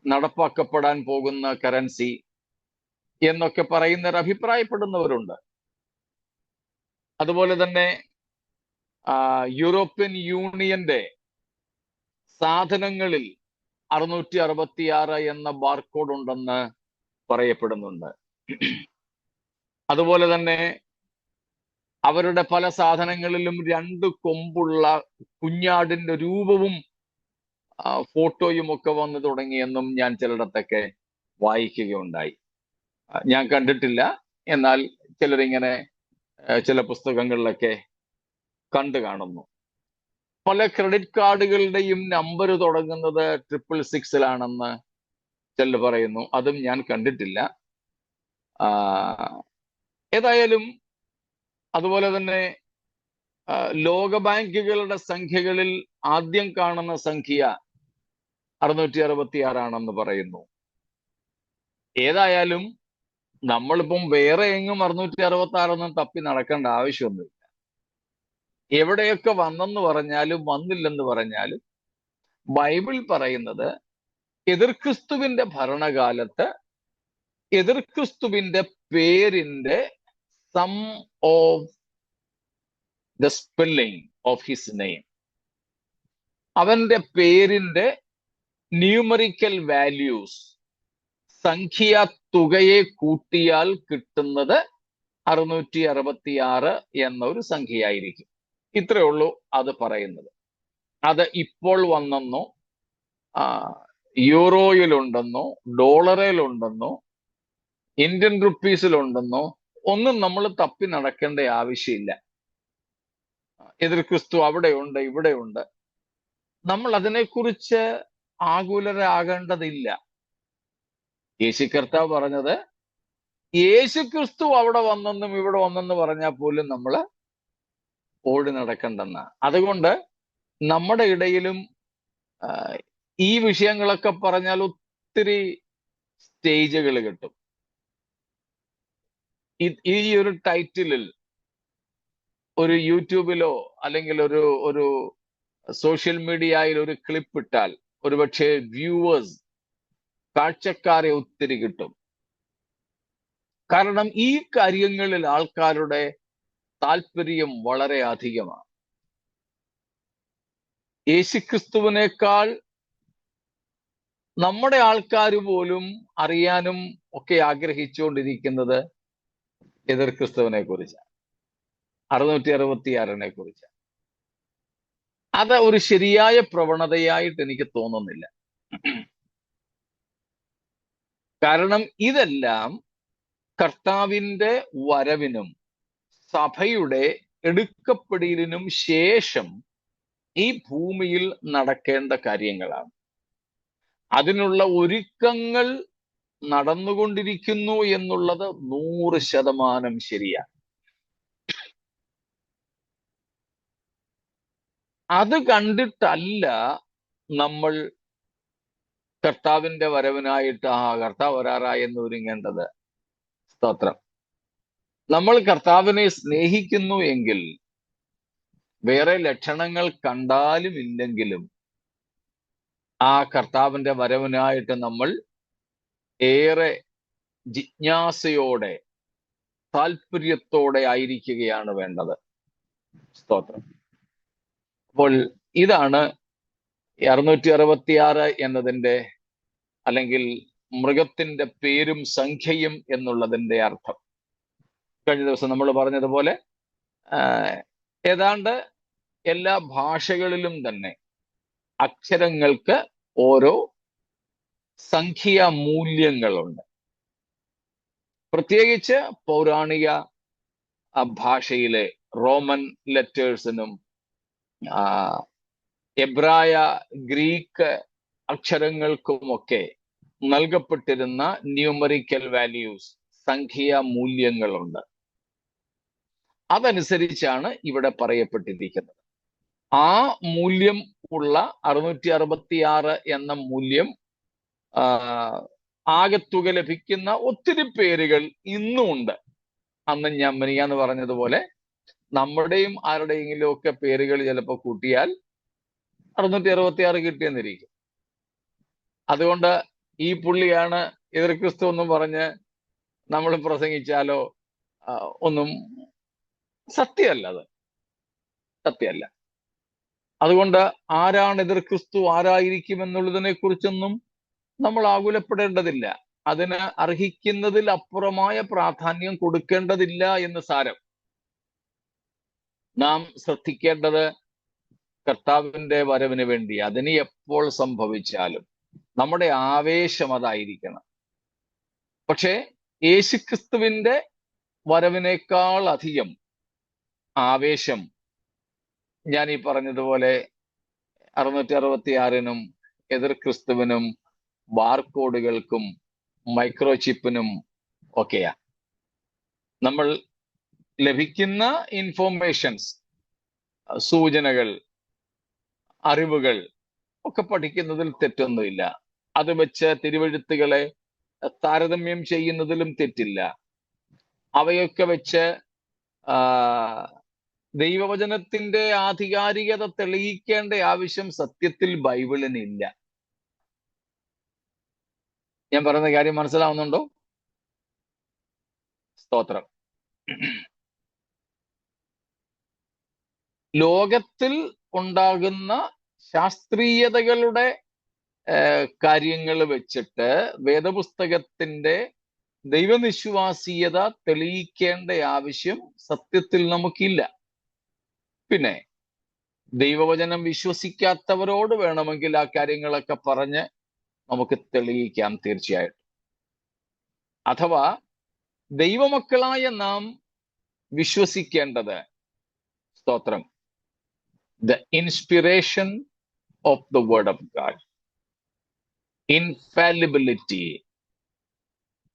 നടപ്പാക്കപ്പെടാൻ പോകുന്ന കറൻസി എന്നൊക്കെ പറയുന്നവർ, അഭിപ്രായപ്പെടുന്നവരുണ്ട്. അതുപോലെ തന്നെ യൂറോപ്യൻ യൂണിയന്റെ സാധനങ്ങളിൽ 666 എന്ന ബാർകോഡ് ഉണ്ടെന്ന് പറയപ്പെടുന്നുണ്ട്. അതുപോലെ തന്നെ അവരുടെ പല സാധനങ്ങളിലും 2 കൊമ്പുള്ള കുഞ്ഞാടിന്റെ രൂപവും ഫോട്ടോയും ഒക്കെ വന്നു തുടങ്ങിയെന്നും ഞാൻ ചിലയിടത്തൊക്കെ വായിക്കുകയുണ്ടായി. ഞാൻ കണ്ടിട്ടില്ല, എന്നാൽ ചിലരിങ്ങനെ ചില പുസ്തകങ്ങളിലൊക്കെ കണ്ടു കാണുന്നു. പല ക്രെഡിറ്റ് കാർഡുകളുടെയും നമ്പർ തുടങ്ങുന്നത് 666 ചിലർ പറയുന്നു. അതും ഞാൻ കണ്ടിട്ടില്ല. ഏതായാലും അതുപോലെ തന്നെ ലോക ബാങ്കുകളുടെ സംഖ്യകളിൽ ആദ്യം കാണുന്ന സംഖ്യ 666 പറയുന്നു. ഏതായാലും നമ്മളിപ്പം വേറെ എങ്ങും 666 തപ്പി നടക്കേണ്ട ആവശ്യമൊന്നുമില്ല. എവിടെയൊക്കെ വന്നെന്ന് പറഞ്ഞാലും വന്നില്ലെന്ന് പറഞ്ഞാലും ബൈബിൾ പറയുന്നത് എതിർക്രിസ്തുവിന്റെ ഭരണകാലത്ത് എതിർക്രിസ്തുവിന്റെ പേരിന്റെ sum of the spelling of his name, അവന്റെ പേരിന്റെ ന്യൂമറിക്കൽ വാല്യൂസ്, സംഖ്യാ തുകയെ കൂട്ടിയാൽ കിട്ടുന്നത് 666 എന്ന ഒരു സംഖ്യയായിരിക്കും. ഇത്രയേ ഉള്ളൂ അത് പറയുന്നത്. അത് ഇപ്പോൾ വന്നെന്നോ യൂറോയിലുണ്ടെന്നോ ഡോളറിലുണ്ടെന്നോ ഇന്ത്യൻ റുപ്പീസിലുണ്ടെന്നോ ഒന്നും നമ്മൾ തപ്പി നടക്കേണ്ട ആവശ്യമില്ല. എതിർ ക്രിസ്തു അവിടെയുണ്ട്, ഇവിടെയുണ്ട്. നമ്മൾ അതിനെക്കുറിച്ച് ആകുലരാകേണ്ടതില്ല. യേശു കർത്താവ് പറഞ്ഞത് യേശു ക്രിസ്തു അവിടെ വന്നെന്നും ഇവിടെ വന്നെന്ന് പറഞ്ഞാൽ പോലും നമ്മൾ ഓടി നടക്കണ്ടെന്ന. അതുകൊണ്ട് നമ്മുടെ ഇടയിലും ഈ വിഷയങ്ങളൊക്കെ പറഞ്ഞാൽ ഒത്തിരി സ്റ്റേജുകൾ കിട്ടും. ഈ ഒരു ടൈറ്റിലിൽ ഒരു യൂട്യൂബിലോ അല്ലെങ്കിൽ ഒരു സോഷ്യൽ മീഡിയയിൽ ഒരു ക്ലിപ്പ് ഇട്ടാൽ ഒരുപക്ഷെ വ്യൂവേഴ്സ്, കാഴ്ചക്കാരെ ഒത്തിരി കിട്ടും. കാരണം ഈ കാര്യങ്ങളിൽ ആൾക്കാരുടെ താല്പര്യം വളരെ അധികമാണ്. യേശുക്രിസ്തുവിനേക്കാൾ നമ്മുടെ ആൾക്കാർ പോലും അറിയാനും ഒക്കെ ആഗ്രഹിച്ചുകൊണ്ടിരിക്കുന്നത് എതിർ ക്രിസ്തുവിനെ കുറിച്ചാണ്, 666 കുറിച്ചാണ്. അത് ഒരു ശരിയായ പ്രവണതയായിട്ട് എനിക്ക് തോന്നുന്നില്ല. കാരണം ഇതെല്ലാം കർത്താവിന്റെ വരവിനും സഭയുടെ എടുക്കപ്പെടലിനും ശേഷം ഈ ഭൂമിയിൽ നടക്കേണ്ട കാര്യങ്ങളാണ്. അതിനുള്ള ഒരുക്കങ്ങൾ നടന്നുകൊണ്ടിരിക്കുന്നു എന്നുള്ളത് 100% ശരിയാണ്. അത് കണ്ടിട്ടല്ല നമ്മൾ കർത്താവിന്റെ വരവിനായിട്ട് കർത്താവ് വരാറായി എന്ന് ഒരുങ്ങേണ്ടത്. സ്തോത്രം. നമ്മൾ കർത്താവിനെ സ്നേഹിക്കുന്നു എങ്കിൽ വേറെ ലക്ഷണങ്ങൾ കണ്ടാലും ഇല്ലെങ്കിലും ആ കർത്താവിന്റെ വരവിനായിട്ട് നമ്മൾ ഏറെ ജിജ്ഞാസയോടെ താല്പര്യത്തോടെ ആയിരിക്കുകയാണ് വേണ്ടത്. സ്തോത്രം. അപ്പോൾ ഇതാണ് 666 എന്നതിൻ്റെ, അല്ലെങ്കിൽ മൃഗത്തിന്റെ പേരും സംഖ്യയും എന്നുള്ളതിന്റെ അർത്ഥം. കഴിഞ്ഞ ദിവസം നമ്മൾ പറഞ്ഞതുപോലെ ഏതാണ്ട് എല്ലാ ഭാഷകളിലും തന്നെ അക്ഷരങ്ങൾക്ക് ഓരോ സംഖ്യാ മൂല്യങ്ങളുണ്ട്. പ്രത്യേകിച്ച് പൗരാണിക ഭാഷയിലെ റോമൻ ലെറ്റേഴ്സിനും എബ്രായ ഗ്രീക്ക് അക്ഷരങ്ങൾക്കുമൊക്കെ നൽകപ്പെട്ടിരുന്ന ന്യൂമറിക്കൽ വാല്യൂസ്, സംഖ്യാ മൂല്യങ്ങളുണ്ട്. അതനുസരിച്ചാണ് ഇവിടെ പറയപ്പെട്ടിരിക്കുന്നത്. ആ മൂല്യം ഉള്ള 666 എന്ന മൂല്യം ആകെത്തുക ലഭിക്കുന്ന ഒത്തിരി പേരുകൾ ഇന്നും ഉണ്ട്. അന്ന് ഞാൻ മിനിയാന്ന് പറഞ്ഞതുപോലെ നമ്മുടെയും ആരുടെയെങ്കിലും ഒക്കെ പേരുകൾ ചിലപ്പോൾ കൂട്ടിയാൽ 666 കിട്ടിയെന്നിരിക്കും. അതുകൊണ്ട് ഈ പുള്ളിയാണ് എതിർ ക്രിസ്തു എന്നും പറഞ്ഞ് നമ്മൾ പ്രസംഗിച്ചാലോ ഒന്നും സത്യമല്ല, അത് സത്യമല്ല. അതുകൊണ്ട് ആരാണ് എതിർ ക്രിസ്തു, ആരായിരിക്കും എന്നുള്ളതിനെ കുറിച്ചൊന്നും നമ്മൾ ആകുലപ്പെടേണ്ടതില്ല. അതിന് അർഹിക്കുന്നതിൽ അപ്പുറമായ പ്രാധാന്യം കൊടുക്കേണ്ടതില്ല എന്ന് സാരം. നാം ശ്രദ്ധിക്കേണ്ടത് കർത്താവിന്റെ വരവിന് വേണ്ടി അതിന് എപ്പോൾ സംഭവിച്ചാലും നമ്മുടെ ആവേശം അതായിരിക്കണം. പക്ഷേ യേശുക്രിസ്തുവിന്റെ വരവിനേക്കാൾ അധികം ആവേശം ഞാൻ ഈ പറഞ്ഞതുപോലെ 666-നും എതിർ ക്രിസ്തുവിനും ബാർകോഡുകൾക്കും മൈക്രോചിപ്പിനും ഒക്കെയാ. നമ്മൾ ലഭിക്കുന്ന ഇൻഫോർമേഷൻസ്, സൂചനകൾ, അറിവുകൾ ഒക്കെ പഠിക്കുന്നതിൽ തെറ്റൊന്നുമില്ല. അത് വെച്ച് തിരുവെഴുത്തുകളെ താരതമ്യം ചെയ്യുന്നതിലും തെറ്റില്ല. അവയൊക്കെ വെച്ച് ദൈവവചനത്തിന്റെ ആധികാരികത തെളിയിക്കേണ്ട ആവശ്യം സത്യത്തിൽ ബൈബിളിനില്ല. ഞാൻ പറയുന്ന കാര്യം മനസ്സിലാവുന്നുണ്ടോ? സ്തോത്രം. ലോകത്തിൽ ഉണ്ടാകുന്ന ശാസ്ത്രീയതകളുടെ കാര്യങ്ങൾ വെച്ചിട്ട് വേദപുസ്തകത്തിന്റെ ദൈവനിശ്വാസീയത തെളിയിക്കേണ്ട ആവശ്യം സത്യത്തിൽ നമുക്കില്ല. പിന്നെ ദൈവവചനം വിശ്വസിക്കാത്തവരോട് വേണമെങ്കിൽ ആ കാര്യങ്ങളൊക്കെ പറഞ്ഞ് നമുക്ക് തെളിയിക്കാം, തീർച്ചയായിട്ടും. അഥവാ ദൈവമക്കളായ നാം വിശ്വസിക്കേണ്ടത്, സ്തോത്രം, the inspiration of the word of God, infallibility,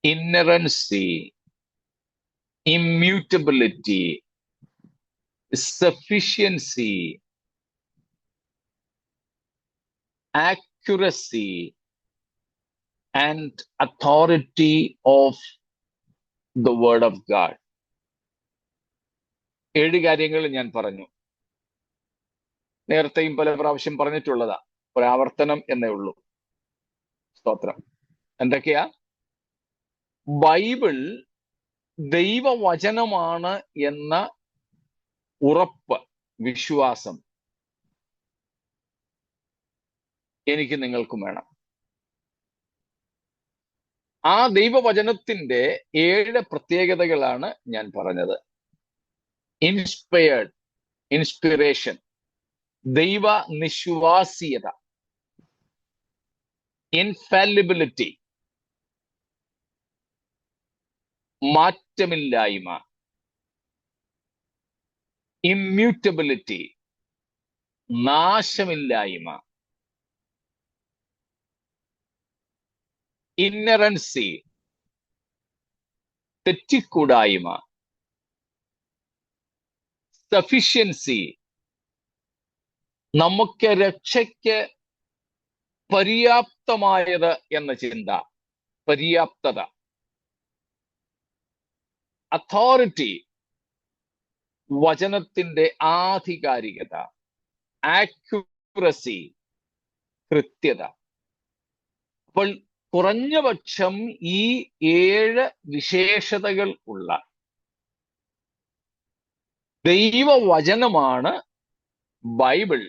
inerrancy, immutability, sufficiency, accuracy and authority of the word of God. 7 കാര്യങ്ങൾ ഞാൻ പറഞ്ഞു. നേരത്തെയും പല പ്രാവശ്യം പറഞ്ഞിട്ടുള്ളതാ, ഒരാവർത്തനം എന്നേ ഉള്ളൂ. സ്തോത്രം. എന്തൊക്കെയാ? ബൈബിൾ ദൈവവചനമാണ് എന്ന ഉറപ്പ്, വിശ്വാസം എനിക്ക് നിങ്ങൾക്കും വേണം. ആ ദൈവവചനത്തിന്റെ 7 പ്രത്യേകതകളാണ് ഞാൻ പറഞ്ഞത്. ഇൻസ്പിറേഷൻ, ദൈവ നിശ്വാസീയത, ഇൻഫാലിബിലിറ്റി, മാറ്റമില്ലായ്മ, ഇമ്മ്യൂട്ടബിലിറ്റി, നാശമില്ലായ്മ, ഇന്നറൻസി, തെറ്റിക്കൂടായ്മ, സഫിഷ്യൻസി, നമുക്ക് രക്ഷയ്ക്ക് പര്യാപ്തമായത് എന്ന ചിന്ത, പര്യാപ്തത, അതോറിറ്റി, വചനത്തിന്റെ ആധികാരികത, ആക്യുറസി, കൃത്യത. അപ്പോൾ കുറഞ്ഞപക്ഷം ഈ 7 വിശേഷതകൾ ഉള്ള ദൈവവചനമാണ് ബൈബിൾ.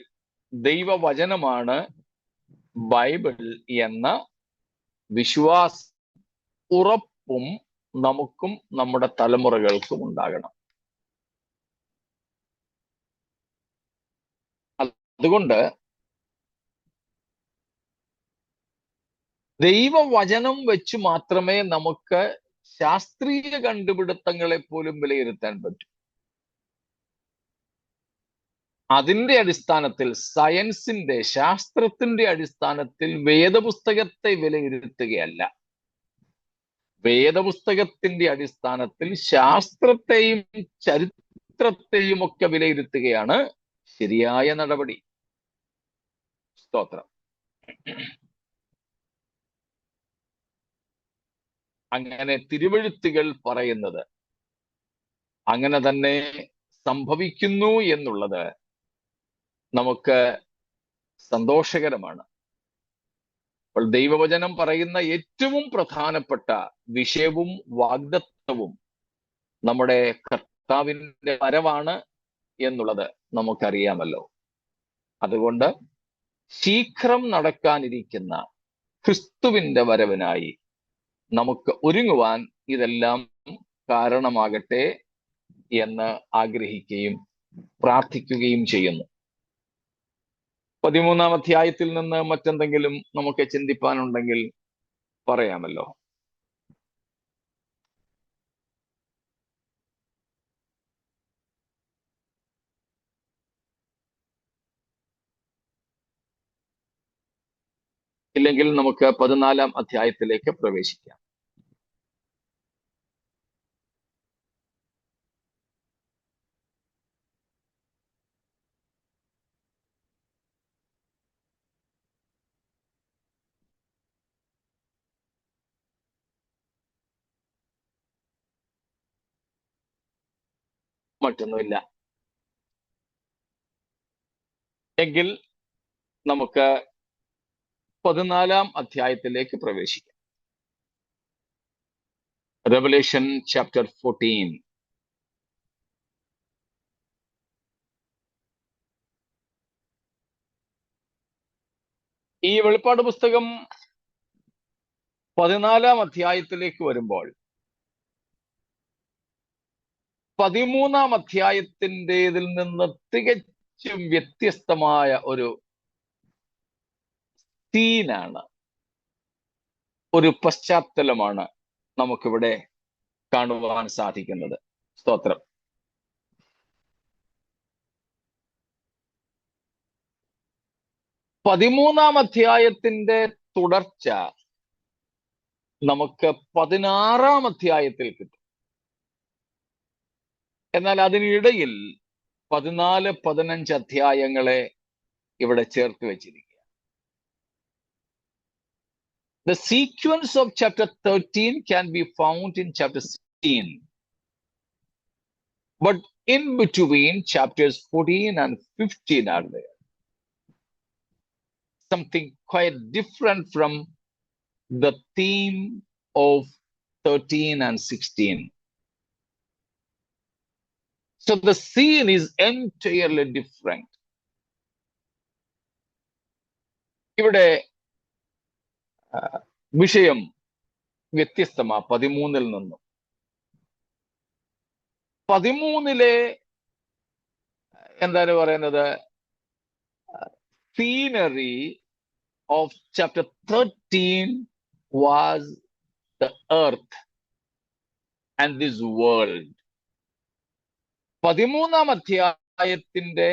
ദൈവവചനമാണ് ബൈബിൾ എന്ന വിശ്വാസ ഉറപ്പും നമുക്കും നമ്മുടെ തലമുറകൾക്കും ഉണ്ടാകണം. അതുകൊണ്ട് ദൈവവചനം വെച്ച് മാത്രമേ നമുക്ക് ശാസ്ത്രീയ കണ്ടുപിടുത്തങ്ങളെ പോലും വിലയിരുത്താൻ പറ്റൂ. അതിന്റെ അടിസ്ഥാനത്തിൽ, സയൻസിന്റെ, ശാസ്ത്രത്തിന്റെ അടിസ്ഥാനത്തിൽ വേദപുസ്തകത്തെ വിലയിരുത്തുകയല്ല. വേദപുസ്തകത്തിന്റെ അടിസ്ഥാനത്തിൽ ശാസ്ത്രത്തെയും ചരിത്രത്തെയും ഒക്കെ വിലയിരുത്തുകയാണ് ശരിയായ നടപടി. സ്തോത്രം. അങ്ങനെ തിരുവെഴുത്തുകൾ പറയുന്നത് അങ്ങനെ തന്നെ സംഭവിക്കുന്നു എന്നുള്ളത് നമുക്ക് സന്തോഷകരമാണ്. അപ്പോൾ ദൈവവചനം പറയുന്ന ഏറ്റവും പ്രധാനപ്പെട്ട വിഷയവും വാഗ്ദത്തവും നമ്മുടെ കർത്താവിന്റെ വരവാണ് എന്നുള്ളത് നമുക്കറിയാമല്ലോ. അതുകൊണ്ട് ശീഘ്രം നടക്കാനിരിക്കുന്ന ക്രിസ്തുവിന്റെ വരവിനായി നമുക്ക് ഒരുങ്ങുവാൻ ഇതെല്ലാം കാരണമാകട്ടെ എന്ന് ആഗ്രഹിക്കുകയും പ്രാർത്ഥിക്കുകയും ചെയ്യുന്നു. 13-ാം അധ്യായത്തിൽ നിന്ന് മറ്റെന്തെങ്കിലും നമുക്ക് ചിന്തിപ്പാനുണ്ടെങ്കിൽ പറയാമല്ലോ. ഇല്ലെങ്കിൽ നമുക്ക് 14-ാം അധ്യായത്തിലേക്ക് പ്രവേശിക്കാം. മറ്റൊന്നുമില്ല എങ്കിൽ നമുക്ക് 14-ാം അധ്യായത്തിലേക്ക് പ്രവേശിക്കാം. Revelation chapter 14. ഈ വെളിപ്പാട് പുസ്തകം 14-ാം അധ്യായത്തിലേക്ക് വരുമ്പോൾ 13-ാം അധ്യായത്തിൻ്റെതിൽ നിന്ന് തികച്ചും വ്യത്യസ്തമായ ഒരു സീനാണ്, ഒരു പശ്ചാത്തലമാണ് നമുക്കിവിടെ കാണുവാൻ സാധിക്കുന്നത്. സ്തോത്രം. പതിമൂന്നാം അധ്യായത്തിന്റെ തുടർച്ച നമുക്ക് 16-ാം അധ്യായത്തിൽ കിട്ടും. എന്നാൽ അതിനിടയിൽ 14, 15 അധ്യായങ്ങളെ ഇവിടെ ചേർത്ത് വെച്ചിരിക്കുക. The sequence of chapter 13 can be found in chapter But in between chapters 14 and 15 are there. Something quite different from the theme of 13 and 16. So the scene is entirely different. ഇവിടെ വിഷയം വ്യത്യസ്തമാ 13 നിന്നും. 13 എന്താണ് പറയുന്നത്, scenery of chapter 13 was the earth and this world. 13 അധ്യായത്തിന്റെ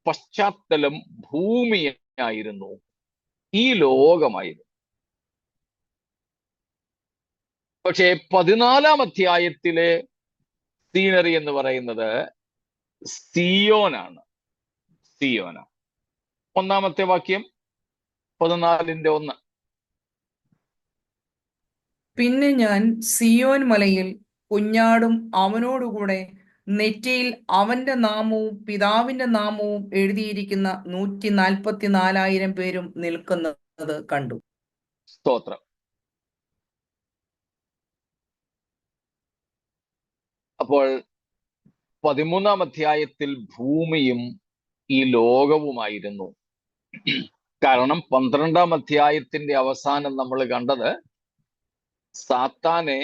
പശ്ചാത്തലം ഭൂമിയായിരുന്നു, ഈ ലോകമായിരുന്നു. പക്ഷേ 14 അധ്യായത്തിലെ സീനറി എന്ന് പറയുന്നത് സിയോനാണ്. സിയോന. 1 വാക്യം 14:1. പിന്നെ ഞാൻ സിയോൻ മലയിൽ കുഞ്ഞാടും അവനോടുകൂടെ നെറ്റിയിൽ അവന്റെ നാമവും പിതാവിന്റെ നാമവും എഴുതിയിരിക്കുന്ന 144,000 പേരും നിൽക്കുന്നത് കണ്ടു. സ്തോത്രം. അപ്പോൾ 13 അധ്യായത്തിൽ ഭൂമിയും ഈ ലോകവുമായിരുന്നു. കാരണം 12 അധ്യായത്തിന്റെ അവസാനം നമ്മൾ കണ്ടത് സാത്താനെ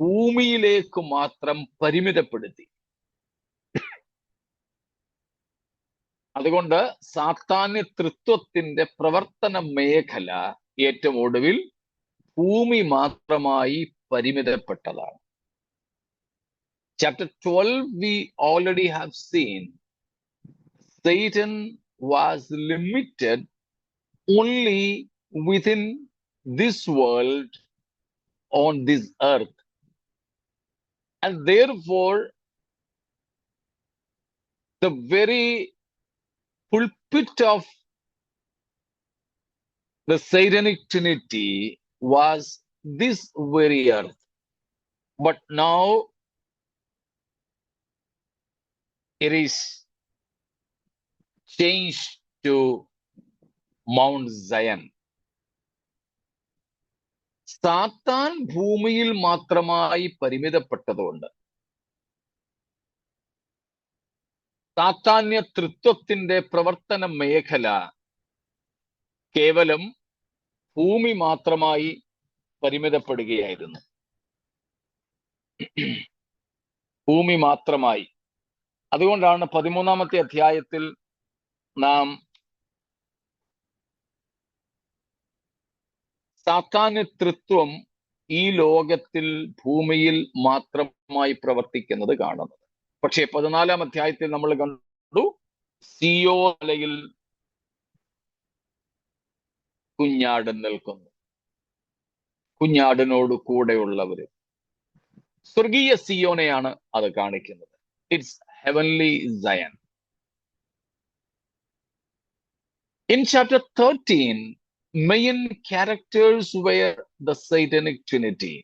ഭൂമിയിലേക്ക് മാത്രം പരിമിതപ്പെടുത്തി. അതുകൊണ്ട് സാത്താന്യ തൃത്വത്തിന്റെ പ്രവർത്തന മേഖല ഏറ്റവും ഒടുവിൽ ഭൂമി മാത്രമായി പരിമിതപ്പെട്ടതാണ്. Chapter 12 we already have seen Satan was limited only within this world on this earth, and therefore the very pulpit of the Satanic Trinity was this very earth. But now it is changed to Mount Zion. സാത്താൻ ഭൂമിയിൽ മാത്രമായി പരിമിതപ്പെട്ടതുകൊണ്ട് സാത്താന്യ തൃത്വത്തിന്റെ പ്രവർത്തന മേഖല കേവലം ഭൂമി മാത്രമായി പരിമിതപ്പെടുകയായിരുന്നു. ഭൂമി മാത്രമായി. അതുകൊണ്ടാണ് 13 അധ്യായത്തിൽ നാം സാത്താന്യ തൃത്വം ഈ ലോകത്തിൽ ഭൂമിയിൽ മാത്രമായി പ്രവർത്തിക്കുന്നത് കാണുന്നത്. പക്ഷേ 14 അധ്യായത്തിൽ നമ്മൾ കണ്ടു സിയോൻ മലയിൽ കുഞ്ഞാട് നിൽക്കുന്നു, കുഞ്ഞാടിനോട് കൂടെയുള്ളവര്. സ്വർഗീയ സിയോനെയാണ് അത് കാണിക്കുന്നത്. It's heavenly Zion. In chapter 13, main characters were the Satanic Trinity.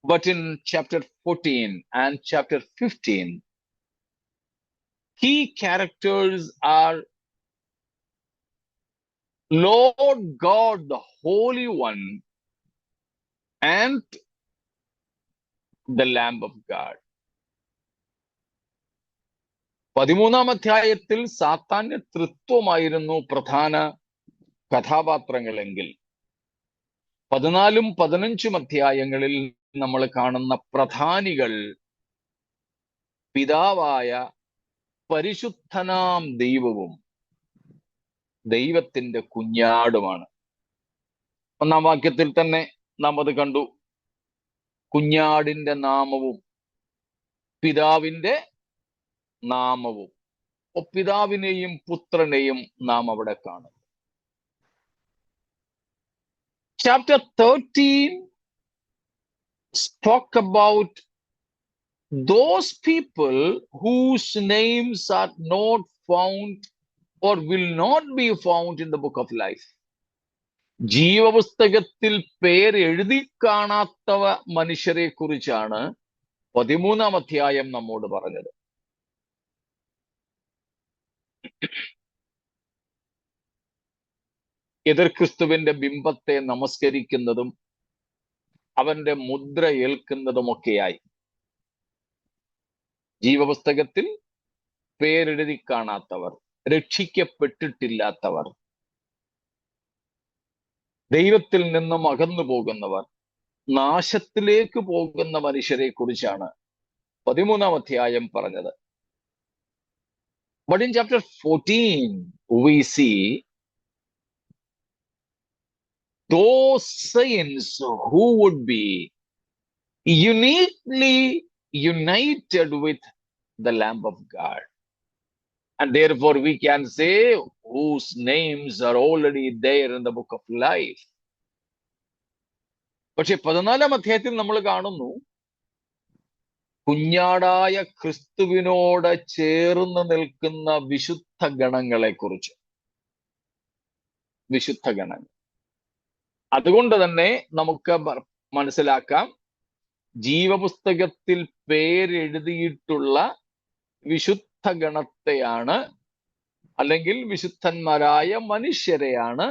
But in chapter 14 and chapter 15, key characters are Lord God, the Holy One, and the Lamb of God. 13 അധ്യായത്തിൽ സാത്താന്യ തൃത്വമായിരുന്നു പ്രധാന കഥാപാത്രങ്ങളെങ്കിൽ 14 15 അധ്യായങ്ങളിൽ നമ്മൾ കാണുന്ന പ്രധാനികൾ പിതാവായ പരിശുദ്ധനാം ദൈവവും ദൈവത്തിന്റെ കുഞ്ഞാടുമാണ്. 1 വാക്യത്തിൽ തന്നെ നാം അത് കണ്ടു. കുഞ്ഞാടിന്റെ നാമവും പിതാവിന്റെ നാമവും. പിതാവിനെയും പുത്രനെയും നാം അവിടെ കാണും. Chapter 13 spoke about those people whose names are not found or will not be found in the book of life. ജീവപുസ്തകത്തിൽ പേരെഴുതി കാണാത്തവ മനുഷ്യരെ കുറിച്ചാണ് 13-ാം അധ്യായം നമ്മോട് പറഞ്ഞത്. എതിർ ക്രിസ്തുവിന്റെ ബിംബത്തെ നമസ്കരിക്കുന്നതും അവന്റെ മുദ്ര ഏൽക്കുന്നതുമൊക്കെയായി ജീവപുസ്തകത്തിൽ പേരെഴുതി കാണാത്തവർ, രക്ഷിക്കപ്പെട്ടിട്ടില്ലാത്തവർ, ദൈവത്തിൽ നിന്നും അകന്നു പോകുന്നവർ, നാശത്തിലേക്ക് പോകുന്ന മനുഷ്യരെ കുറിച്ചാണ് 13-ാം അധ്യായം പറഞ്ഞത്. But in chapter 14, we see those saints who would be uniquely united with the Lamb of God. And therefore we can say whose names are already there in the book of life. പക്ഷെ 14-ാം അധ്യായത്തിൽ നമ്മൾ കാണുന്നു കുഞ്ഞാടായ ക്രിസ്തുവിനോട് ചേർന്ന് നിൽക്കുന്ന വിശുദ്ധ ഗണങ്ങളെ കുറിച്ച്. വിശുദ്ധ ഗണങ്ങൾ. അതുകൊണ്ട് തന്നെ നമുക്ക് മനസ്സിലാക്കാം, ജീവപുസ്തകത്തിൽ പേരെഴുതിയിട്ടുള്ള വിശുദ്ധ ഗണത്തെയാണ്, അല്ലെങ്കിൽ വിശുദ്ധന്മാരായ മനുഷ്യരെയാണ്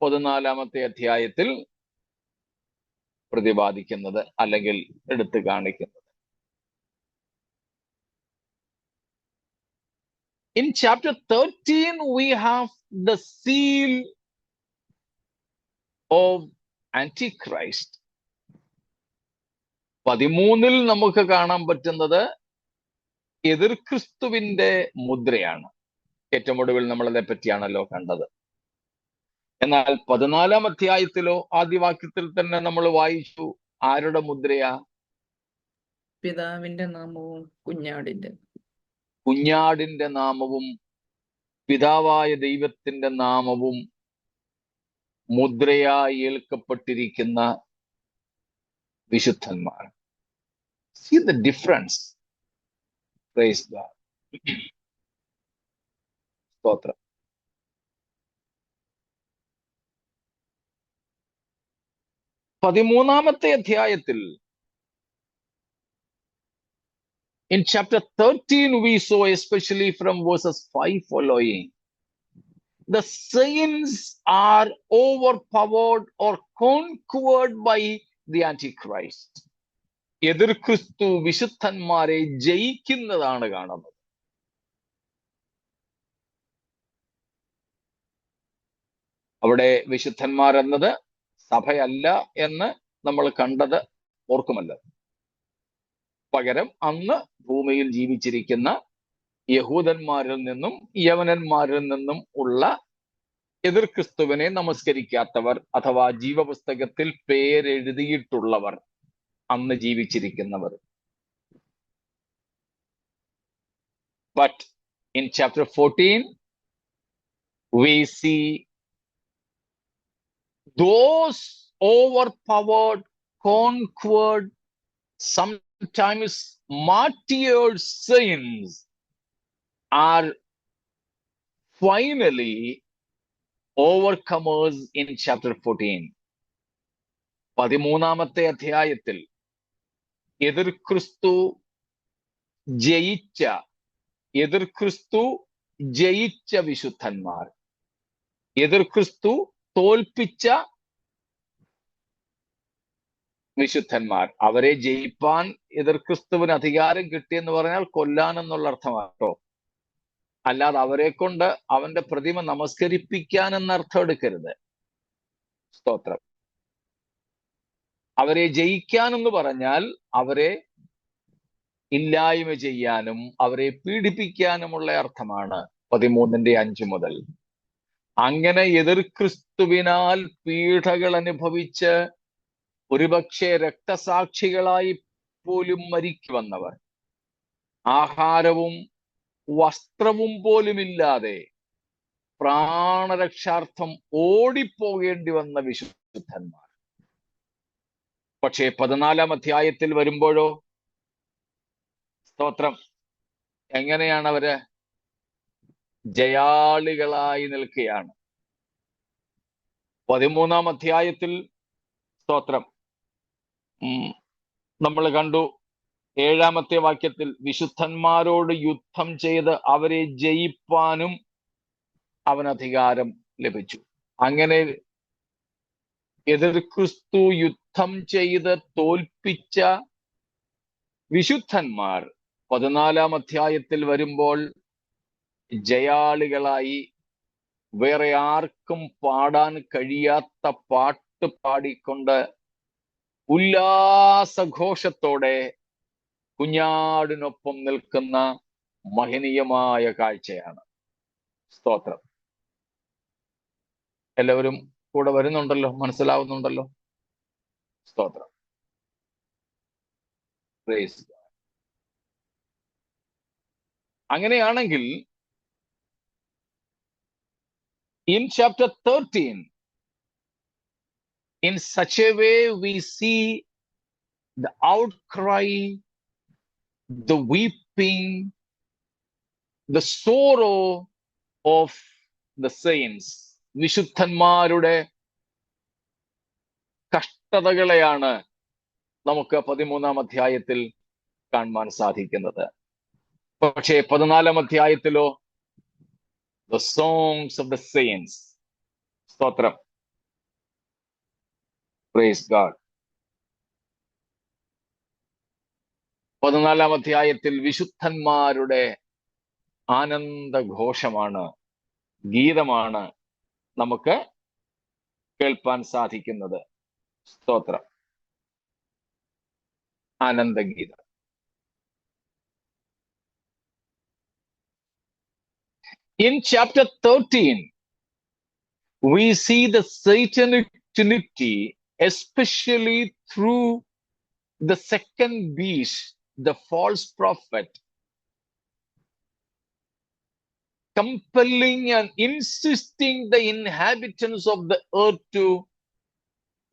14-ാമത്തെ അധ്യായത്തിൽ പ്രതിപാദിക്കുന്നത്, അല്ലെങ്കിൽ എടുത്തു കാണിക്കുന്നത്. In chapter 13, we have the seal of Antichrist. 13-ൽ നമുക്ക് കാണാൻ പറ്റുന്നത് എതിർ ക്രിസ്തുവിന്റെ മുദ്രയാണ്. ഏറ്റവും ഒടുവിൽ നമ്മൾ അതേ പറ്റിയാണല്ലോ കണ്ടത്. എന്നാൽ 14-ാം അധ്യായത്തിലോ ആദ്യവാക്യത്തിൽ തന്നെ നമ്മൾ വായിച്ചു, ആരുടെ മുദ്രയാ? പിതാവിന്റെ നാമവും കുഞ്ഞാടിന്റെ നാമവും പിതാവായ ദൈവത്തിന്റെ നാമവും മുദ്രയായി ഏൽക്കപ്പെട്ടിരിക്കുന്ന വിശുദ്ധന്മാർ. See the difference. Praise God. സ്തോത്രം. പതിമൂന്നാമത്തെ അധ്യായത്തിൽ in chapter 13 we saw, especially from verses 5 following, the saints are overpowered or conquered by the Antichrist. എതിർ ക്രിസ്തു വിശുദ്ധന്മാരെ ജയിക്കുന്നതാണ് കാണുന്നത്. അവിടെ വിശുദ്ധന്മാർ എന്നത് സഭയല്ല എന്ന് നമ്മൾ കണ്ടത് ഓർക്കുമല്ലോ. പകരം അന്ന് ഭൂമിയിൽ ജീവിച്ചിരിക്കുന്ന യഹൂദന്മാരിൽ നിന്നും യവനന്മാരിൽ നിന്നും ഉള്ള എതിർ ക്രിസ്തുവിനെ നമസ്കരിക്കാത്തവർ, അഥവാ ജീവപുസ്തകത്തിൽ പേരെഴുതിയിട്ടുള്ളവർ, അന്ന് ജീവിച്ചിരിക്കുന്നവർ. But in chapter 14 we see those overpowered, conquered, sometimes martyred saints are finally overcomers in chapter 14. 13-ാമത്തെ അധ്യായത്തിൽ എതിർ ക്രിസ്തു ജയിച്ച വിശുദ്ധന്മാർ, എതിർ ക്രിസ്തു തോൽപ്പിച്ച വിശുദ്ധന്മാർ, അവരെ ജയിപ്പാൻ എതിർ ക്രിസ്തുവിന് അധികാരം കിട്ടിയെന്ന് പറഞ്ഞാൽ കൊല്ലാൻ എന്നുള്ള അർത്ഥമാട്ടോ. അല്ലാതെ അവരെ കൊണ്ട് അവന്റെ പ്രതിമ നമസ്കരിപ്പിക്കാൻ എന്നർത്ഥം എടുക്കരുത്. സ്തോത്രം. അവരെ ജയിക്കാനെന്ന് പറഞ്ഞാൽ അവരെ ഇല്ലായ്മ ചെയ്യാനും അവരെ പീഡിപ്പിക്കാനുമുള്ള അർത്ഥമാണ് 13-ന്റെ 5 മുതൽ. അങ്ങനെ എതിർ ക്രിസ്തുവിനാൽ പീഡകൾ അനുഭവിച്ച് ഒരുപക്ഷെ രക്തസാക്ഷികളായി പോലും മരിച്ചു വന്നവർ, ആഹാരവും വസ്ത്രവും പോലുമില്ലാതെ പ്രാണരക്ഷാർത്ഥം ഓടിപ്പോകേണ്ടി വന്ന വിശുദ്ധന്മാർ. പക്ഷേ 14-ാം അധ്യായത്തിൽ വരുമ്പോഴോ, സ്തോത്രം, എങ്ങനെയാണ് അവര്? ജയാളികളായി നിൽക്കുകയാണ്. 13-ാം അധ്യായത്തിൽ സ്തോത്രം നമ്മൾ കണ്ടു 7-ാമത്തെ വാക്യത്തിൽ വിശുദ്ധന്മാരോട് യുദ്ധം ചെയ്ത് അവരെ ജയിപ്പാനും അവന് അധികാരം ലഭിച്ചു. അങ്ങനെ എതിർ ക്രിസ്തു യുദ്ധം ചെയ്ത് തോൽപ്പിച്ച വിശുദ്ധന്മാർ 14-ാം അധ്യായത്തിൽ വരുമ്പോൾ ജയാളികളായി വേറെ ആർക്കും പാടാൻ കഴിയാത്ത പാട്ട് പാടിക്കൊണ്ട് ഉല്ലാസഘോഷത്തോടെ കുഞ്ഞാടിനൊപ്പം നിൽക്കുന്ന മഹനീയമായ കാഴ്ചയാണ്. സ്തോത്രം. എല്ലാവരും കൂടെ വരുന്നുണ്ടല്ലോ, മനസ്സിലാവുന്നുണ്ടല്ലോ. സ്തോത്രം. Praise God. അങ്ങനെയാണെങ്കിൽ in chapter 13, in such a way we see the outcry, the weeping, the sorrow of the saints. വിശുദ്ധന്മാരുടെ കഷ്ടതകളെയാണ് നമുക്ക് 13-ാം അധ്യായത്തിൽ കാണുവാൻ സാധിക്കുന്നത്. പക്ഷേ 14-ാം അധ്യായത്തിലോ the songs of the saints. സ്തോത്രം. Praise God. 14-ാം അധ്യായത്തിൽ വിശുദ്ധന്മാരുടെ ആനന്ദഘോഷമാണ്, ഗീതമാണ് നമുക്ക് കേൾപ്പാൻ സാധിക്കുന്നത്. സ്തോത്രം. ആനന്ദഗീതം. In chapter 13, we see the satanic trinity, especially through the second beast, the false prophet, compelling and insisting the inhabitants of the earth to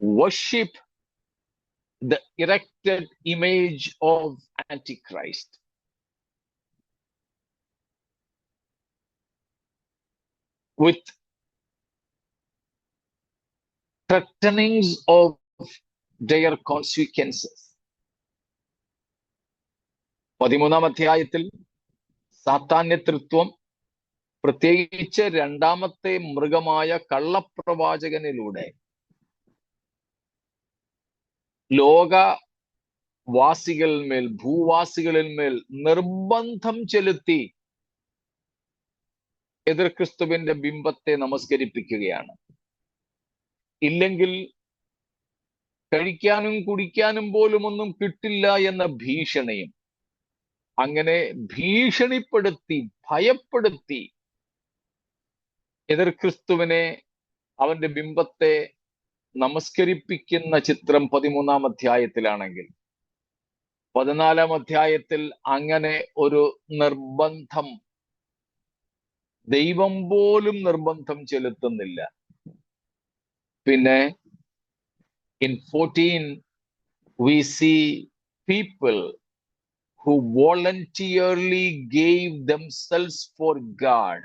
worship the erected image of Antichrist. With threatenings of their consequences. 13-ാം അധ്യായത്തിൽ സാത്താന്യത്വം പ്രത്യേകിച്ച് 2-ാമത്തെ മൃഗമായ കള്ളപ്രവാചകനിലൂടെ ലോകവാസികളിന്മേൽ, ഭൂവാസികളിന്മേൽ നിർബന്ധം ചെലുത്തി എതിർ ക്രിസ്തുവിന്റെ ബിംബത്തെ നമസ്കരിപ്പിക്കുകയാണ്. ഇല്ലെങ്കിൽ കഴിക്കാനും കുടിക്കാനും പോലും ഒന്നും കിട്ടില്ല എന്ന ഭീഷണിയും. അങ്ങനെ ഭീഷണിപ്പെടുത്തി, ഭയപ്പെടുത്തി എതിർ ക്രിസ്തുവിനെ, അവന്റെ ബിംബത്തെ നമസ്കരിപ്പിക്കുന്ന ചിത്രം 13-ാം അധ്യായത്തിലാണെങ്കിൽ 14-ാം അധ്യായത്തിൽ അങ്ങനെ ഒരു നിർബന്ധം ദൈവം പോലും നിർബന്ധം ചെലുത്തുന്നില്ല. പിന്നെ in 14 we see people who voluntarily gave themselves for God,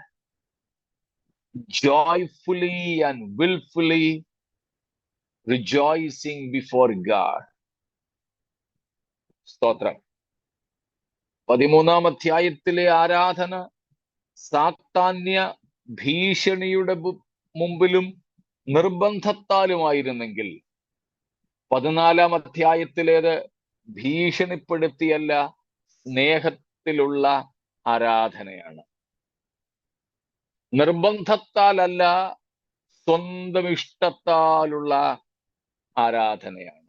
joyfully and willfully rejoicing before God. സ്തോത്രം. 13-ാം അധ്യായത്തിലെ ആരാധന സാത്താന്യ ഭീഷണിയുടെ മുമ്പിലും നിർബന്ധത്താലുമായിരുന്നെങ്കിൽ 14-ാം അധ്യായത്തിലേത് ഭീഷണിപ്പെടുത്തിയല്ല, സ്നേഹത്തിലുള്ള ആരാധനയാണ്. നിർബന്ധത്താലല്ല, സ്വന്തം ഇഷ്ടത്താലുള്ള ആരാധനയാണ്.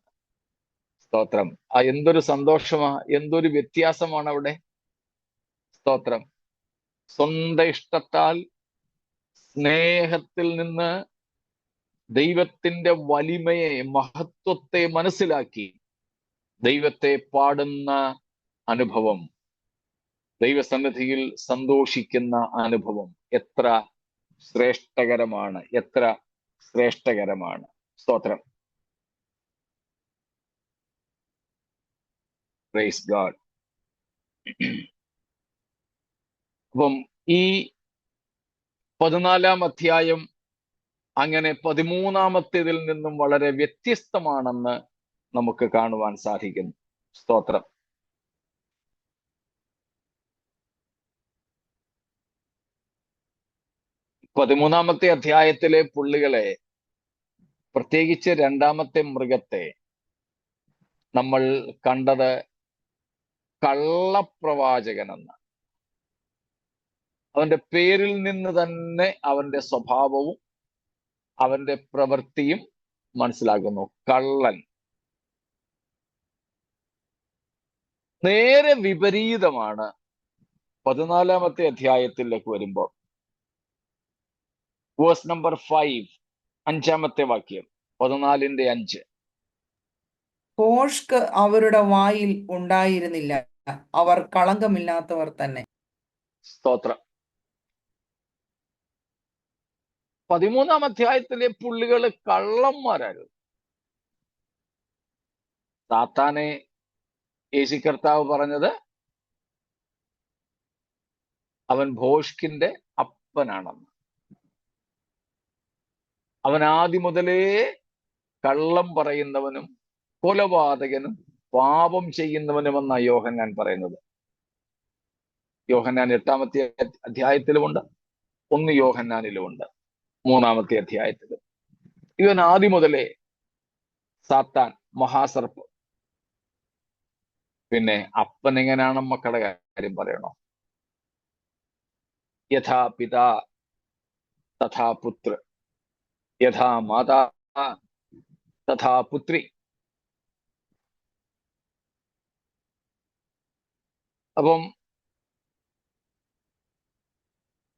സ്തോത്രം. എന്തൊരു സന്തോഷമാ, എന്തൊരു വ്യത്യാസമാണ് അവിടെ. സ്തോത്രം. സ്വന്തം ഇഷ്ടത്താൽ, സ്നേഹത്തിൽ നിന്ന് ദൈവത്തിന്റെ വലിമയെ, മഹത്വത്തെ മനസ്സിലാക്കി ദൈവത്തെ പാടുന്ന അനുഭവം, ദൈവസന്നിധിയിൽ സന്തോഷിക്കുന്ന അനുഭവം എത്ര ശ്രേഷ്ഠകരമാണ്, എത്ര ശ്രേഷ്ഠകരമാണ്. സ്തോത്രം. Praise God. അപ്പം ഈ 14-ാം അധ്യായം അങ്ങനെ 13-ാമത്തേതിൽ നിന്നും വളരെ വ്യത്യസ്തമാണെന്ന് നമുക്ക് കാണുവാൻ സാധിക്കുന്നു. സ്തോത്രം. പതിമൂന്നാമത്തെ അധ്യായത്തിലെ പുള്ളികളെ, പ്രത്യേകിച്ച് 2-ാമത്തെ മൃഗത്തെ, നമ്മൾ കണ്ടത് കള്ളപ്രവാചകനെന്ന്. അവന്റെ പേരിൽ നിന്ന് തന്നെ അവന്റെ സ്വഭാവവും അവന്റെ പ്രവൃത്തിയും മനസ്സിലാക്കുന്നു. കള്ളൻ. നേരെ വിപരീതമാണ് 14-ാമത്തെ അധ്യായത്തിലേക്ക് വരുമ്പോൾ. വേഴ്സ് നമ്പർ 5, 5-ാമത്തെ വാക്യം, 14:5. ഭോഷ്ക് അവരുടെ വായിൽ ഉണ്ടായിരുന്നില്ല, അവർ കളങ്കമില്ലാത്തവർ തന്നെ. സ്തോത്രം. 13-ാം അധ്യായത്തിലെ പുള്ളികള് കള്ളന്മാരായിരുന്നു. സാത്താനെ യേശു കർത്താവ് പറഞ്ഞത് അവൻ ഭോഷ്കിന്റെ അപ്പനാണെന്ന്. അവൻ ആദ്യം മുതലേ കള്ളം പറയുന്നവനും കൊലപാതകനും പാപം ചെയ്യുന്നവനുമെന്ന യോഹന്നാൻ പറയുന്നത്. യോഹന്നാൻ 8-ാമത്തെ അധ്യായത്തിലുമുണ്ട്, 1 യോഹന്നാനിലുമുണ്ട്, 3-ാമത്തെ അധ്യായത്തിലും. ഇവൻ ആദ്യം മുതലേ സാത്താൻ, മഹാസർപ്പം. പിന്നെ അപ്പൻ എങ്ങനെയാണ് മക്കളുടെ കാര്യം പറയണോ? യഥാ പിതാ തഥാ പുത്ര, യഥാ മാതാ തഥാ പുത്രി. അപ്പം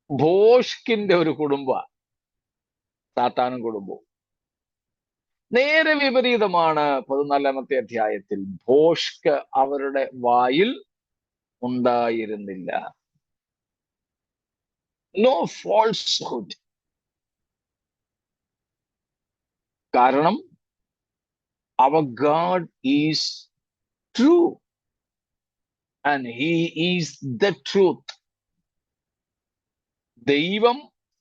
ഭോഷ്കിന്റെ ഒരു കുടുംബ സാത്താനും കുടുംബവും. നേരെ വിപരീതമാണ് 14-ാമത്തെ അധ്യായത്തിൽ. ഭോഷ്ക് അവരുടെ വായിൽ ഉണ്ടായിരുന്നില്ല. No falsehood. കാരണം അവർ God is true and he is the truth. ദൈവം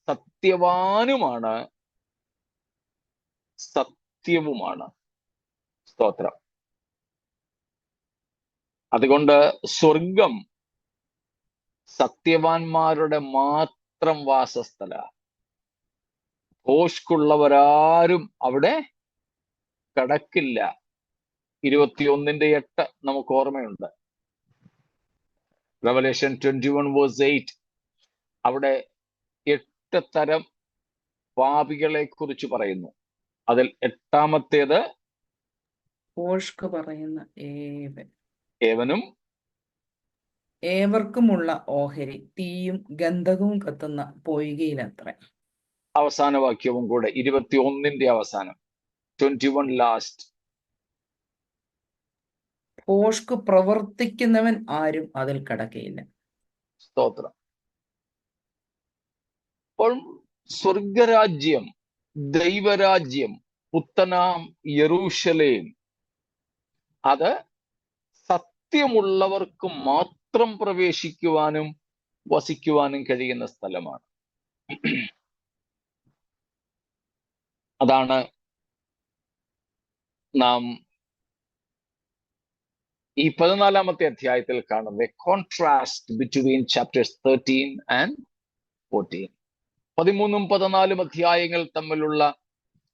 സത്യവാനുമാണ്, സത്യവുമാണ്. സ്തോത്രം. അതുകൊണ്ട് സ്വർഗം സത്യവാന്മാരുടെ മാത്രം വാസസ്ഥല. ഭോഷ്കുള്ളവരാരും അവിടെ കടക്കില്ല. 21:8 നമുക്ക് ഓർമ്മയുണ്ട്. റെവലേഷൻ 21:8. അവിടെ 8 തരം പാപികളെ കുറിച്ച് പറയുന്നു. അതിൽ 8-ാമത്തേത് ഭോഷ്ക് പറയുന്ന ഏവനും ഏവർക്കുമുള്ള ഓഹരി തീയും ഗന്ധകവും കത്തുന്ന പൊയ്കയിലത്രേ. അവസാന വാക്യവും കൂടെ 21-ന്റെ അവസാനം, 21 ലാസ്റ്റ്. ഭോഷ്ക് പ്രവർത്തിക്കുന്നവൻ ആരും അതിൽ കടക്കയില്ല. സ്തോത്രം. അപ്പോൾ സ്വർഗരാജ്യം, ദൈവരാജ്യം, പുത്തനാം യെരൂശലേം, അത് സത്യമുള്ളവർക്ക് മാത്രം പ്രവേശിക്കുവാനും വസിക്കുവാനും കഴിയുന്ന സ്ഥലമാണ്. അതാണ് നാം ഈ 14-ാമത്തെ അധ്യായത്തിൽ കാണുന്നത്. Contrast between chapters 13 and 14. 13ഉം 14ഉം അധ്യായങ്ങൾ തമ്മിലുള്ള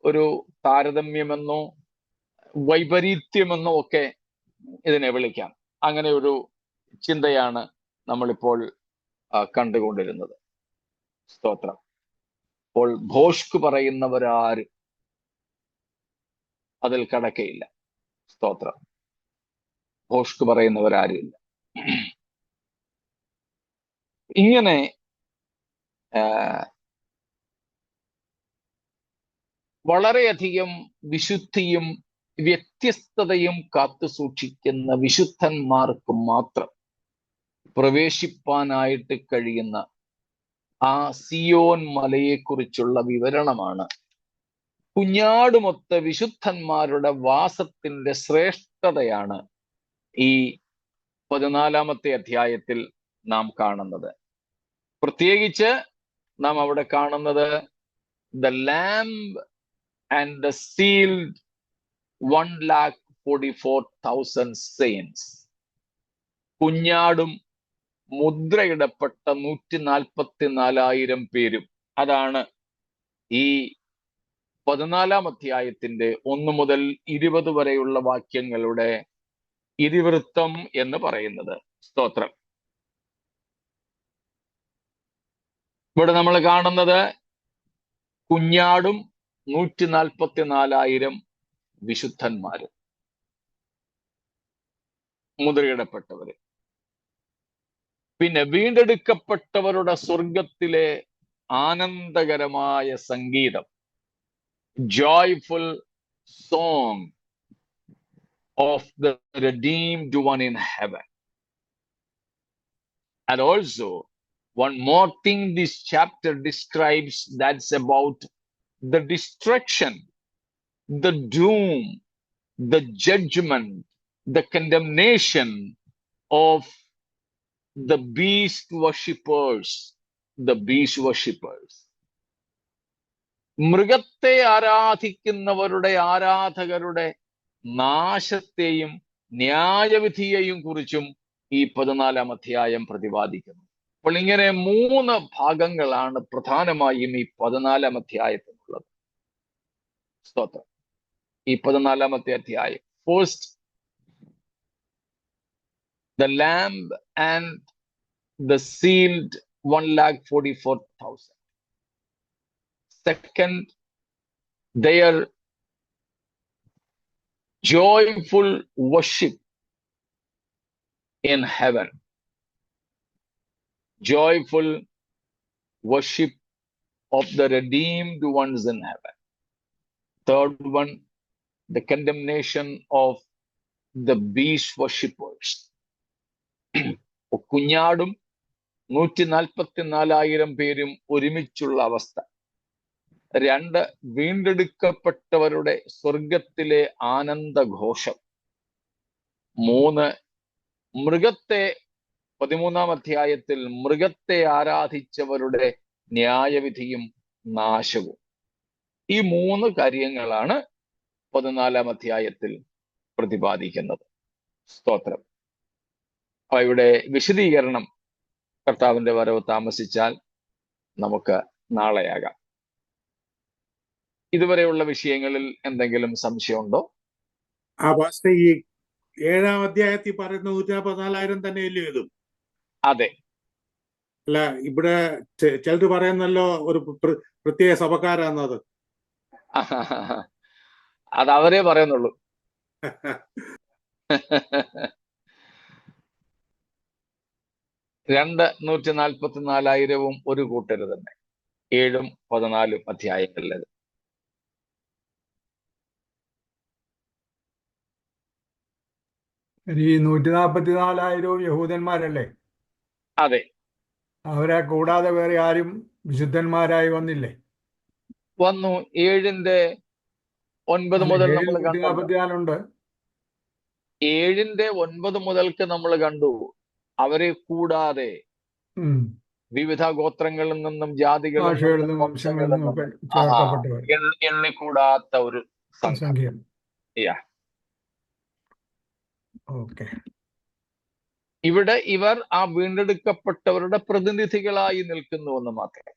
ഒരു താരതമ്യമെന്നോ വൈപരീത്യമെന്നോ ഒക്കെ ഇതിനെ വിളിക്കാം. അങ്ങനെ ഒരു ചിന്തയാണ് നമ്മളിപ്പോൾ കണ്ടുകൊണ്ടിരുന്നത്. സ്തോത്രം. അപ്പോൾ ഭോഷ്ക് പറയുന്നവരാരും അതിൽ കടക്കയില്ല. സ്തോത്രം. ഭോഷ്ക് പറയുന്നവരാരുമില്ല. ഇങ്ങനെ വളരെയധികം വിശുദ്ധിയും വ്യത്യസ്തതയും കാത്തു സൂക്ഷിക്കുന്ന വിശുദ്ധന്മാർക്ക് മാത്രം പ്രവേശിപ്പാനായിട്ട് കഴിയുന്ന ആ സിയോൻ മലയെക്കുറിച്ചുള്ള വിവരണമാണ്. കുഞ്ഞാടുമൊത്ത വിശുദ്ധന്മാരുടെ വാസത്തിന്റെ ശ്രേഷ്ഠതയാണ് ഈ 14-ാമത്തെ അധ്യായത്തിൽ നാം കാണുന്നത്. പ്രത്യേകിച്ച് നാം അവിടെ കാണുന്നത് the lamb and the sealed 1,44,000 saints. കുഞ്ഞാടും മുദ്രയിടപ്പെട്ട 144,000 പേരും. അതാണ് ഈ 14 അധ്യായത്തിന്റെ 1 മുതൽ 20 വരെയുള്ള വാക്യങ്ങളുടെ ഇതിവൃത്തം എന്ന് പറയുന്നത്. സ്തോത്രം. ഇവിടെ നമ്മൾ കാണുന്നത് കുഞ്ഞാടും 144,000 വിശുദ്ധന്മാരും, മുദ്രയിടപ്പെട്ടവര്. പിന്നെ വീണ്ടെടുക്കപ്പെട്ടവരുടെ സ്വർഗത്തിലെ ആനന്ദകരമായ സംഗീതം, joyful song of the redeemed one in heaven. And also, one more thing this chapter describes, that's about the destruction, the doom, the judgment, the condemnation of the beast worshippers, the beast worshippers. മൃഗത്തെ ആരാധിക്കുന്നവരുടെ ആരാധകരുടെ നാശത്തെയും ന്യായവിധിയെയും കുറിച്ചും ഈ 14 അധ്യായം പ്രതിപാദിക്കുന്നു. അപ്പോൾ ഇങ്ങനെ 3 ഭാഗങ്ങളാണ് പ്രധാനമായും ഈ 14 അധ്യായത്തിനുള്ളത്. സ്തോത്രം. ഈ 14 അധ്യായം, first the lamb and the sealed 1,44,000. Second, their joyful worship in heaven. Joyful worship of the redeemed ones in heaven. Third one, the condemnation of the beast worshippers. കുഞ്ഞാടും 144,000 പേരും ഒരുമിച്ചുള്ള അവസ്ഥ. 2, വീണ്ടെടുക്കപ്പെട്ടവരുടെ സ്വർഗത്തിലെ ആനന്ദഘോഷം. 3, മൃഗത്തെ 13 അധ്യായത്തിൽ മൃഗത്തെ ആരാധിച്ചവരുടെ ന്യായവിധിയും നാശവും. ഈ 3 കാര്യങ്ങളാണ് 14 അധ്യായത്തിൽ പ്രതിപാദിക്കുന്നത്. സ്തോത്രം. അവയുടെ വിശദീകരണം കർത്താവിന്റെ വരവ് താമസിച്ചാൽ നമുക്ക് നാളെയാകാം. ഇതുവരെയുള്ള വിഷയങ്ങളിൽ എന്തെങ്കിലും സംശയമുണ്ടോ? ഈ 7-ാം അധ്യായത്തിൽ പറയുന്ന 144,000 തന്നെയല്ലേ ഇതും? അതെ. അല്ല, ഇവിടെ ചിലർ പറയുന്നല്ലോ ഒരു പ്രത്യേക സഭക്കാരാന്നത്. അത് അവരേ പറയുന്നുള്ളൂ. 144,000 ഒരു കൂട്ടര് തന്നെ, 7ഉം 14ഉം അധ്യായങ്ങളിലത്. ഈ 144,000 യഹൂദന്മാരല്ലേ? അതെ. അവരെ കൂടാതെ വേറെ ആരും വിശുദ്ധന്മാരായി വന്നില്ലേ? വന്നു. 7ന്റെ 9 മുതൽ നമ്മൾ കണ്ടു. 144 7ന്റെ 9 മുതൽക്ക് നമ്മൾ കണ്ടു. അവരെ കൂടാതെ വിവിധ ഗോത്രങ്ങളിൽ നിന്നും ജാതികളിൽ നിന്നും വംശങ്ങളിൽ നിന്നും എണ്ണിക്കൂടാത്ത ഒരു സംഖ്യ. ഇവിടെ ഇവർ ആ വീണ്ടെടുക്കപ്പെട്ടവരുടെ പ്രതിനിധികളായി നിൽക്കുന്നുവെന്ന് മാത്രം.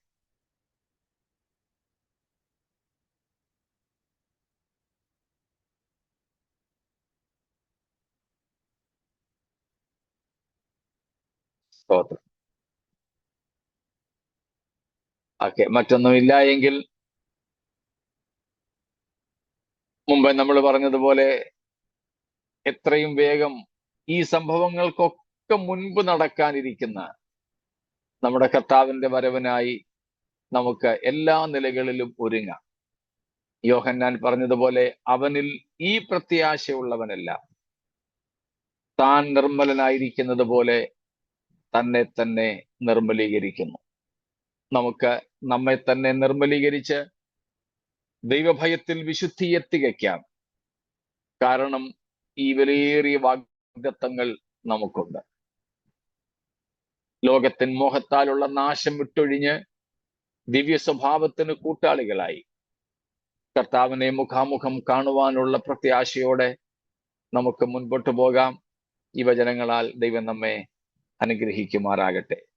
സ്തോത്രം. ഓക്കെ, മറ്റൊന്നുമില്ല എങ്കിൽ മുമ്പ് നമ്മൾ പറഞ്ഞതുപോലെ എത്രയും വേഗം ഈ സംഭവങ്ങൾക്കൊക്കെ മുൻപ് നടക്കാനിരിക്കുന്ന നമ്മുടെ കർത്താവിന്റെ വരവിനായി നമുക്ക് എല്ലാ നിലകളിലും ഒരുങ്ങാം. യോഹന്നാൻ പറഞ്ഞതുപോലെ അവനിൽ ഈ പ്രത്യാശയുള്ളവനെല്ലാം താൻ നിർമ്മലനായിരിക്കുന്നത് പോലെ തന്നെ തന്നെ നിർമ്മലീകരിക്കുന്നു. നമുക്ക് നമ്മെ തന്നെ നിർമ്മലീകരിച്ച് ദൈവഭയത്തിൽ വിശുദ്ധിയെ തികയ്ക്കാം. കാരണം ഈ വിലയേറിയ വാഗ്ദത്തങ്ങൾ നമുക്കുണ്ട്. ലോകത്തിൻ മോഹത്താലുള്ള നാശം വിട്ടൊഴിഞ്ഞ് ദിവ്യ സ്വഭാവത്തിന് കൂട്ടാളികളായി കർത്താവിനെ മുഖാമുഖം കാണുവാനുള്ള പ്രത്യാശയോടെ നമുക്ക് മുൻപോട്ട് പോകാം. ഈ വചനങ്ങളാൽ ദൈവം നമ്മെ അനുഗ്രഹിക്കുമാറാകട്ടെ.